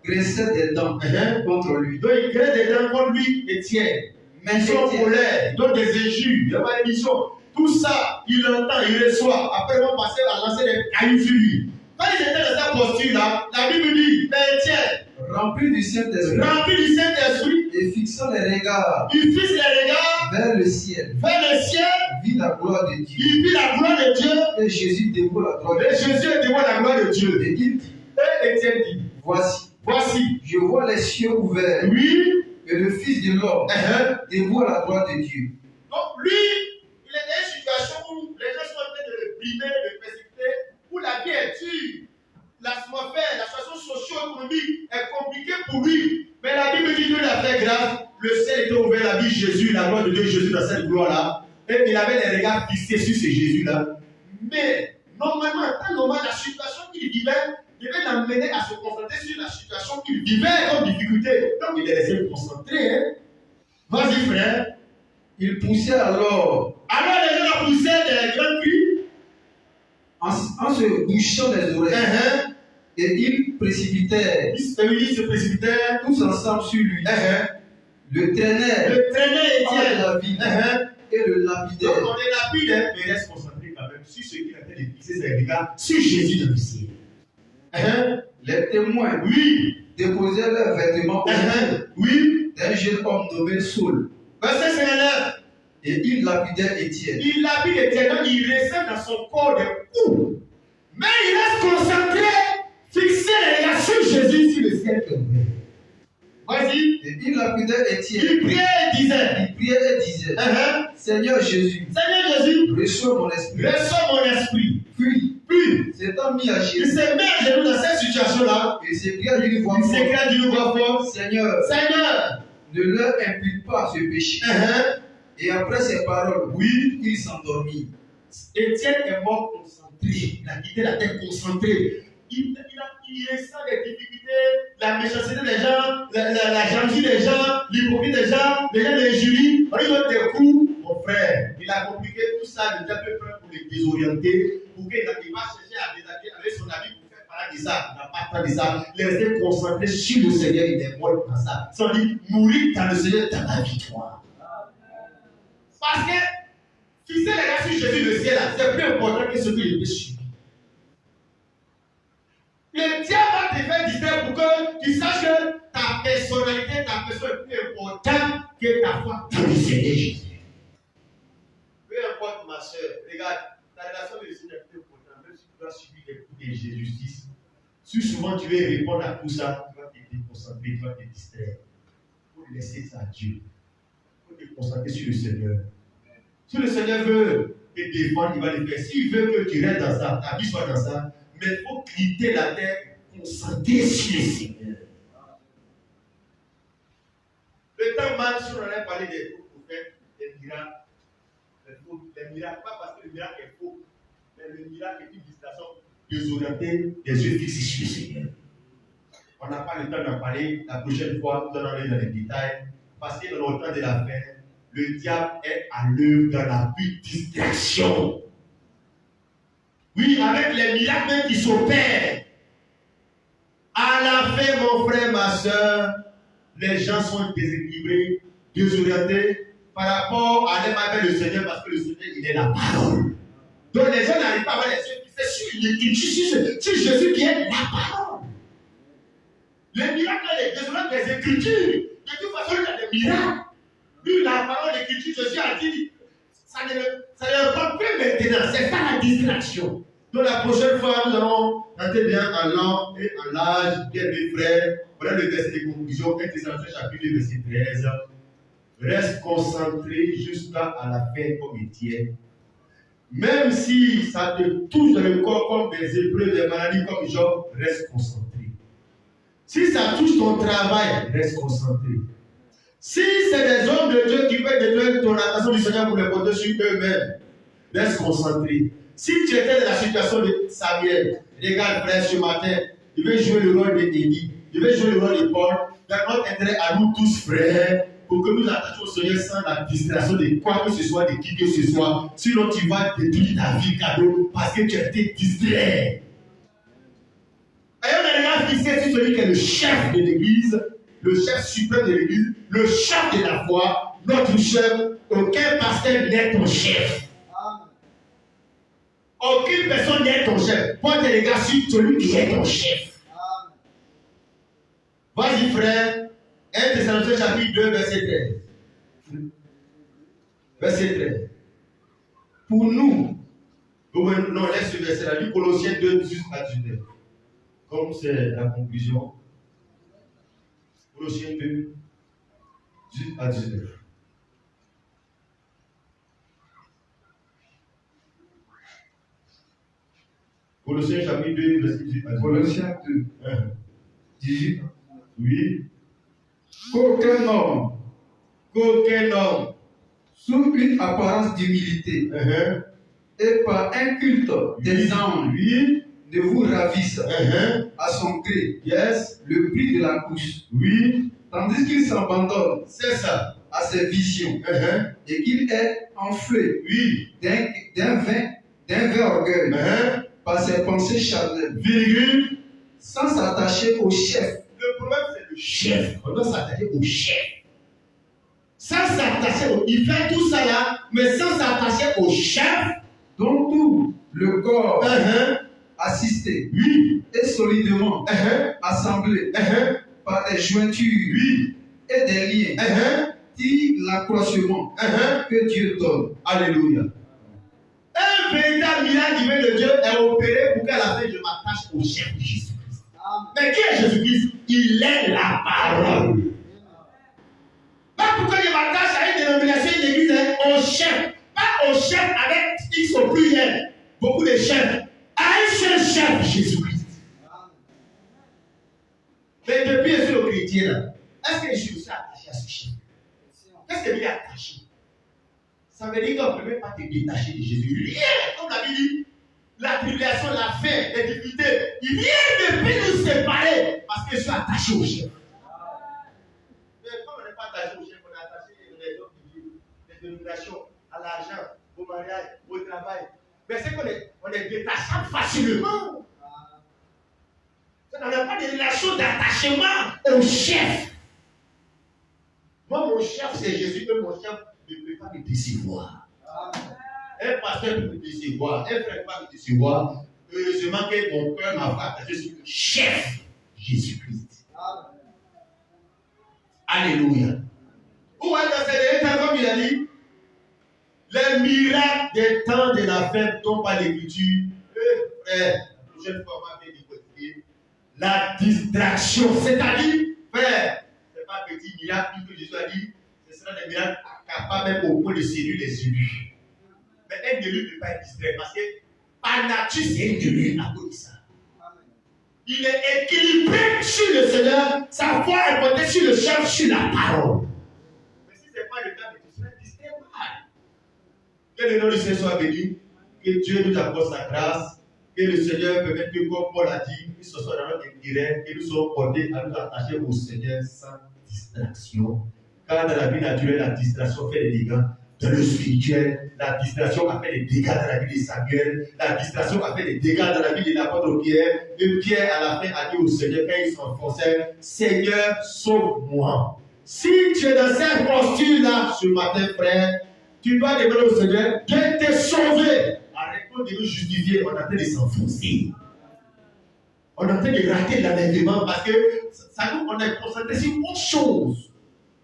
graissait des dents contre lui. Donc il graisse des dents contre lui, Étienne. Mais ils sont en colère, ils donnent des injures, il y a malédiction. Tout ça, il entend, il reçoit. Après, ils vont passer à lancer des cailloux sur lui. Quand ils étaient dans cette posture-là, la Bible dit, mais Étienne, rempli du Saint-Esprit, et fixant les regards, il fixe les regards vers le ciel, vit la gloire de Dieu. Il vit la gloire de Dieu. Et Jésus dévoile la gloire de Dieu. Et Jésus dévoile la gloire de Dieu. Et il dit, et Étienne dit, voici, je vois les cieux ouverts. Oui. Et le Fils de l'homme dévoile la gloire de Dieu. Donc lui, il est dans une situation où les gens sont en train de le brimé, de persécuté, où la vie est dure, l'atmosphère, la situation socio-économique est compliquée pour lui. Mais la Bible dit que Dieu l'a fait grâce, le ciel était ouvert, la vie de Jésus, la gloire de Dieu, Jésus dans cette gloire-là. Et il avait les regards fixés sur ce Jésus-là. Mais normalement, en temps normal, la situation qu'il vivait devait l'amener à se concentrer sur la situation qu'il vivait comme difficulté. Donc il est resté concentré. Hein? Vas-y, frère. Il poussait alors. Alors les gens poussaient des grands cris en se bouchant les oreilles. Et il précipitait. Il se précipitait tous ensemble sur lui. Le traînait Étienne. La vie. Et le lapidait. Donc on est lapide, mais reste concentré quand même sur ce qu'il a fait de fixer ses regards sur Jésus dans le ciel. Les témoins, oui, déposaient leurs vêtements oui, d'un jeune homme nommé Saul. Verset 59. Et il lapidait Étienne. Il lapide Étienne, donc il ressent dans son corps des coups. Mais il reste concentré, fixé les regards sur Jésus, sur le ciel. Vas-y. Et il lapidait Étienne. Il priait et disait. Seigneur Jésus. Reçois mon esprit. Puis, s'étant mis à genoux. Il s'est mis à genoux dans cette situation-là. Il s'écria d'une voix forte. Seigneur, ne leur impute pas ce péché. Et après ces paroles, oui, il s'endormit. Étienne est mort concentré. Il a quitté la terre concentré. Il ressent des difficultés, la méchanceté des gens, la jalousie des gens, l'hypocrisie des gens, les gens l'injurient. On lui donne des coups. Mon frère, il a compliqué tout ça, le diable peut pour les désorienter, pour qu'il n'arrive pas à chercher à déshabiller avec son ami pour faire parler de ça. Il n'a pas temps de ça. Il est resté concentré sur le Seigneur, il est mort dans ça. Sans dire, mourir dans le Seigneur, dans la victoire. Parce que fixer les regards sur Jésus, le ciel, c'est plus important que ce qu'il peut subir. Le diable va te faire distraire pour que tu saches que ta personnalité, ta personne est plus importante que ta foi dans le Seigneur Jésus. Peu importe ma soeur, regarde, ta relation avec le Seigneur est plus importante, même si tu dois subir des coups d'injustice. Si souvent tu veux répondre à tout ça, tu vas te déconcentrer, tu vas te distraire. Il faut laisser ça à Dieu. Il faut te concentrer sur le Seigneur. Si le Seigneur veut te défendre, il va le faire. S'il veut que tu restes dans ça, ta vie soit dans ça, mais il faut quitter la terre, concentrer sur le Seigneur. Le temps manque si on allait parler des faux prophètes, des miracles. Les miracles, pas parce que le miracle est faux, mais le miracle est une distraction désorientée des yeux fixés sur le Seigneur. On n'a pas le temps d'en parler. La prochaine fois, nous allons aller dans les détails. Parce que dans le temps de la fin, le diable est à l'œuvre dans la pure distraction. Oui, avec les miracles même qui s'opèrent. À la fin, mon frère, ma soeur, les gens sont déséquilibrés, désorientés par rapport à l'aime avec le Seigneur, parce que le Seigneur, il est la parole. Donc les gens n'arrivent pas à avoir les yeux fixés sur l'écriture, sur Jésus qui est la parole. Les miracles, les désorients des Écritures, de toute façon, il y a des miracles. Lui, la parole de l'Écriture, Jésus a dit, ça ne va plus maintenant, c'est pas la distraction. Donc la prochaine fois, nous allons entrer bien en langue et en l'âge, bien mes frères. Voilà le verset de conclusion, 1 Thessaloniciens chapitre 2, verset 13. Reste concentré jusqu'à la fin comme Étienne. Même si ça te touche dans le corps comme des épreuves, des maladies comme Job, reste concentré. Si ça touche ton travail, reste concentré. Si c'est des hommes de Dieu qui peuvent détruire ton attention du Seigneur pour les porter sur eux-mêmes, reste concentré. Si tu étais dans la situation de Samuel, regarde frère ce matin, je vais jouer le rôle d'Élie, je vais jouer le rôle de Paul, dans notre intérêt à nous tous frères, pour que nous attachions au Seigneur sans la distraction de quoi que ce soit, de qui que ce soit. Sinon tu vas détruire ta vie cadeau parce que tu as été distrait. Ayons les regards fixés sur celui qui est le chef de l'église, le chef suprême de l'église, le chef de la foi, notre chef. Aucun pasteur n'est ton chef. Aucune personne n'est ton chef. Porte les regards sur celui qui est ton chef. Vas-y frère, 1 Thessaloniciens chapitre 2, verset 13. Verset 13. Pour nous, non, laisse ce verset-là, du Colossiens 2, 18 à 19. Comme c'est la conclusion, Colossiens 2, 18 à 19. Colossiens chapitre 2, verset 18. Colossiens 2, Hein. 18. Oui. Qu'aucun homme, sous une apparence d'humilité Hein. et par un culte des anges, Oui. ne vous ravisse Hein. à son gré Yes. le prix de la couche, Oui. tandis qu'il s'abandonne C'est ça. à ses visions Hein. et qu'il est enflé Oui. d'un vain orgueil Hein. par ses pensées charnelles, Virgule. sans s'attacher au chef. Le problème, c'est le chef. On doit s'attacher au chef. Sans s'attacher au. Il fait tout ça là, mais sans s'attacher au chef. dont tout le corps Hein. assisté Oui. et solidement Hein. assemblé Hein. par des jointures Oui. et des liens Hein. tire l'accroissement Hein. que Dieu donne. Alléluia. Un véritable miracle divin de Dieu est opéré pour qu'à la fin je m'attache au chef de Jésus-Christ. Mais qui est Jésus-Christ? Il est la parole. Pas pourquoi je m'attache à une dénomination d'église, au chef. Pas au chef avec X au pluriel. Beaucoup de chefs. À un seul chef, Jésus-Christ. Mais depuis que je suis le chrétien, là, est-ce que je suis aussi attaché à ce chef? Qu'est-ce que lui est attaché? Ça veut dire qu'on ne peut même pas te détacher de Jésus. Rien, comme la Bible dit, la tribulation, la faim, les difficultés, il vient depuis nous séparer parce que je suis attaché au chef. Mais comme on n'est pas attaché au chef, on est attaché aux hommes de Dieu, les dénominations, à l'argent, au mariage, au travail. Mais c'est qu'on est détachable facilement. On n'a pas de relation d'attachement au chef. Moi, mon chef, c'est Jésus, mais mon chef ne peut pas me décevoir. Un pasteur peut me décevoir, un frère ne peut pas me décevoir. Heureusement que mon cœur m'a pas attaché sur le chef, Jésus-Christ. Alléluia. Où est dans ces derniers temps, comme il a dit, les miracles des temps de la fête dont parle l'Écriture, frère, la prochaine fois, on va bien décortiquer la distraction. C'est-à-dire, frère, ce n'est pas un petit miracle, tout que Jésus a dit, ce sera des miracles capables même au point de séduire les élus. Mais un élu ne peut pas être distrait parce que par nature, c'est un élu à cause de ça. Il est équilibré sur le Seigneur, sa foi est portée sur le chef, sur la parole. Mais si ce n'est pas le cas, tu seras distrait mal. Que le nom du Seigneur soit béni, que Dieu nous apporte sa grâce, que le Seigneur permette que, comme Paul a dit, que ce soit dans notre intérêt, que nous soyons portés à nous attacher au Seigneur sans distraction. Car dans la vie naturelle, la distraction fait des dégâts. Dans le spirituel, la distraction a fait des dégâts dans la vie de Samuel, la distraction a fait des dégâts dans la vie de l'apôtre Pierre. Et Pierre, à la fin, a dit au Seigneur, quand il s'enfonçait, Seigneur, sauve-moi. Si tu es dans cette posture-là, ce matin, frère, tu dois demander au Seigneur de te sauver. Arrêtons de nous justifier, on est en train de s'enfoncer. On est en train de rater l'enlèvement parce que ça nous, on est concentré sur autre chose.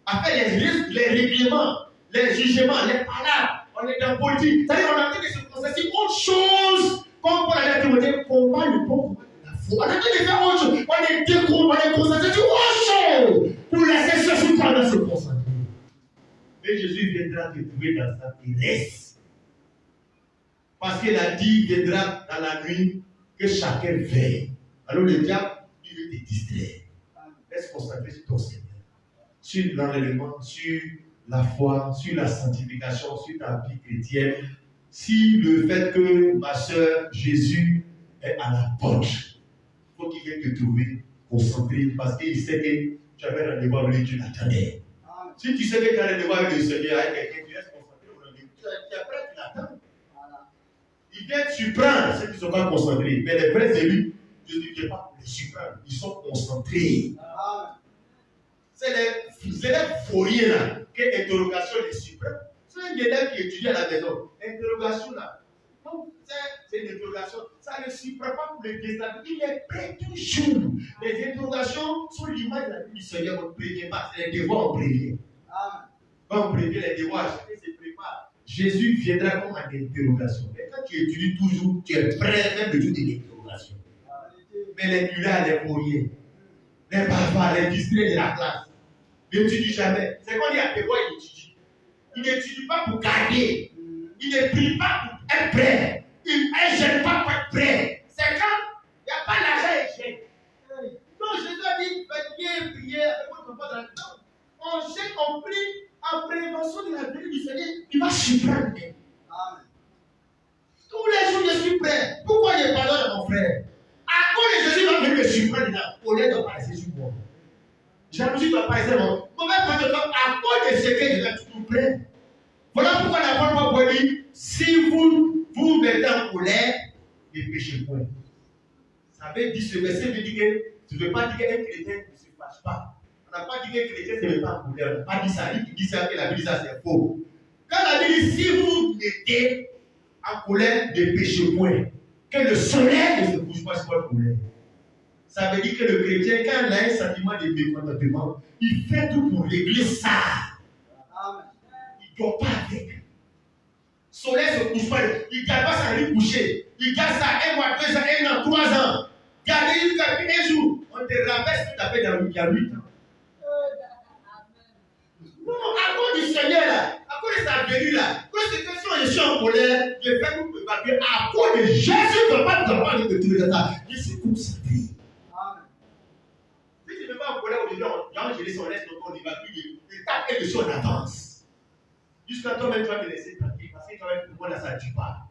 Après les règlements, les jugements, les palabres, on est dans la politique. C'est-à-dire qu'on est en train de se concentrer sur autre chose. Comme pour la Timothée, combat le bon combat de la foi. On est en train de faire autre chose. On est concentré sur autre chose. Pour laisser ce sur quoi on se concentrer. Mais Jésus viendra te trouver dans ça et reste. Parce qu'il a dit, il viendra dans la nuit que chacun veille. Alors le diable, il veut te distraire. Laisse concentrer sur ton Seigneur. Sur l'enlèvement, sur la foi, sur la sanctification, sur ta vie chrétienne. Si le fait que ma soeur Jésus est à la porte, il faut qu'il vienne te trouver concentré parce qu'il sait que tu avais rendez-vous avec lui, tu l'attendais. Si tu sais que tu as rendez-vous avec le Seigneur, avec quelqu'un, tu restes concentré au rendez-vous. Tu es prêt, tu l'attends. Il vient surprendre ceux qui ne sont pas concentrés. Mais les vrais élus, je ne dis pas les surprendre, ils sont concentrés. C'est les élèves vauriens là, que l'interrogation les surprend. C'est un élève qui étudie à la maison. L'interrogation là, c'est une interrogation, ça ne surprend pas pour le déstabiliser. Il est prêt toujours. Les interrogations sont l'image de la vie du Seigneur. On ne prévient pas, c'est les devoirs, on prévient. Quand on prévient les devoirs, chacun se prépare. Jésus viendra comme en interrogation. Mais quand tu étudies toujours, tu es prêt même le jour de l'interrogation. Mais les nullards, les vauriens, les barbares, les distraits de la classe, n'étudie jamais. C'est quand il y a des voix, il étudie. Il n'étudie pas pour garder. Il ne prie pas pour être prêt. Il ne gêne pas pour être prêt. C'est quand il n'y a pas l'argent échec. Non, Jésus a dit, faites prier avec votre foi dans la vie. On jette, on prie en prévention de la venue du Seigneur. Il va surprendre. Amen. Tous les jours, je suis prêt. Pourquoi je pardonne à mon frère? À cause de Jésus, il va venir me surprendre là. Au lieu de passer sur moi. Jalousie doit passer mon mauvais point de temps. À cause de ce que je vais toujours prêt. Voilà pourquoi l'apôtre Paul dit, si vous vous mettez en colère, ne péchez point. Ça veut dire, ce verset veut dire que tu ne veux pas dire qu'un chrétien ne se fâche pas. On n'a pas dit qu'un chrétien ne se met pas en colère. On n'a pas dit ça. Il dit ça que la Bible dit ça, c'est faux. Quand la Bible dit, si vous mettez en colère, ne péchez point. Que le soleil ne se couche pas sur votre colère. Ça veut dire que le chrétien, quand il a un sentiment de mécontentement, il fait tout pour régler ça. Amen. Il ne dort pas avec. Le soleil ne se couche pas. Il ne garde pas sa nuit couchée. Il garde ça 1 mois, 2 ans, 1 an, 3 ans. Gardez jusqu'à un jour. On te rappelle ce que tu as fait dans le il y a 8 ans. Non, à cause du Seigneur là, à cause de sa venue là, quand c'est question je suis en colère, je fais pour me battre. À cause de Jésus, je ne peux pas te parler de tout le temps. Il se concentre. Amen. Si tu ne veux pas en colère aujourd'hui, je laisse son laisse, on évacue, il tape quelque chose en avance. Jusqu'à toi-même, tu vas me laisser tranquille, parce que toi-même, pour moi, là, ça ne tue pas.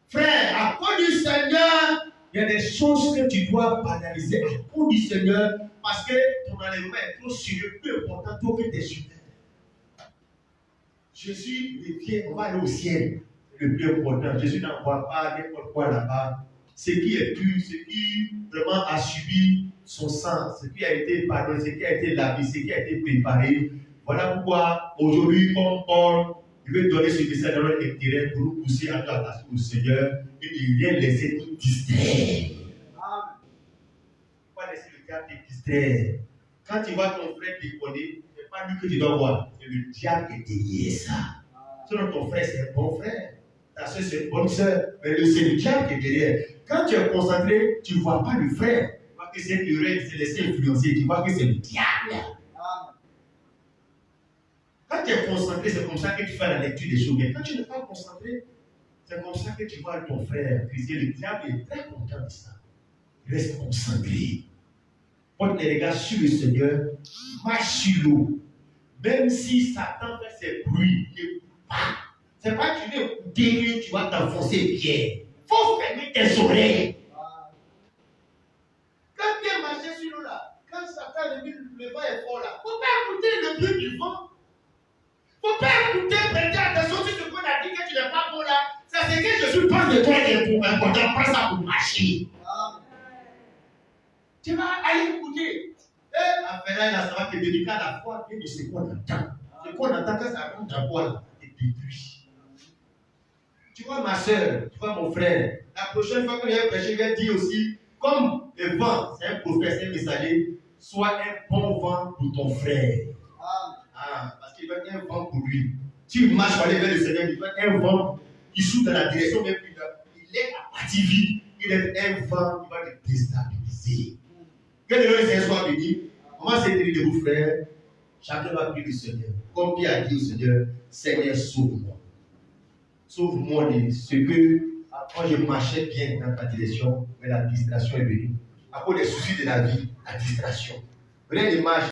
Frère, à cause du Seigneur, il y a des choses que tu dois banaliser à cause du Seigneur, parce que ton enlèvement est trop sérieux, plus important, toi que tes humains. Jésus revient, on va aller au ciel. C'est le plus important. Jésus n'envoie pas n'importe quoi là-bas. Ce qui est pur, ce qui vraiment a subi son sang, ce qui a été pardonné, ce qui a été lavé, ce qui a été préparé. Voilà pourquoi aujourd'hui, comme Paul, il veut donner ce message dans notre intérêt pour nous pousser à passer au Seigneur et de rien laisser nous distraire. Amen. Pas laisser le diable te distraire. Quand tu vois ton frère déconner, ce n'est pas lui que tu dois voir, c'est le diable qui est derrière ça. Sinon ton frère c'est un bon frère, ta soeur c'est une bonne soeur, mais c'est le diable qui est derrière. Quand tu es concentré, tu ne vois pas le frère. Tu vois que c'est l'oreille qui s'est laissé influencer, tu vois que c'est le diable. Quand tu es concentré, c'est comme ça que tu fais la lecture des choses. Mais quand tu n'es pas concentré, c'est comme ça que tu vois ton frère. Puisque le diable est très content de ça. Reste concentré. Porte les regards sur le Seigneur, marche sur l'eau. Même si Satan fait ses bruits, n'écoute pas. C'est pas que tu veux écouter, tu vas t'enfoncer bien. Il faut fermer tes oreilles. Quand tu es marché sur l'eau là, quand Satan le vent est fort là, il ne faut pas écouter le bruit du vent. Il ne faut pas écouter, prêter attention sur ce qu'on a dit que tu n'es pas bon là. C'est ce que Jésus pense de toi qui est important. Prends ça pour marcher. Tu vas aller écouter. Et après là, ça va te dédiquer à la foi et de ce qu'on entend. Ce qu'on entend, quand ça rentre dans toi, ça te détruit. Tu vois ma soeur, tu vois mon frère, la prochaine fois que je vais prêcher, je vais dire aussi, comme le vent, c'est un prophète, c'est un messager, sois un bon vent pour ton frère. Parce qu'il va être un vent pour lui. Tu marches pour aller vers le Seigneur, il va être un vent qui souffle dans la direction même plus. Il est à partie vide. Il est un vent qui va te déstabiliser. Que le Seigneur soit béni. On va s'éteindre de vous, frères. Chacun va prier le Seigneur. Comme Pierre a dit au Seigneur, Seigneur, sauve-moi. Sauve-moi de ce que, quand je marchais bien dans ta direction, mais la distraction est venue. À cause des soucis de la vie, la distraction. Rien ne marche.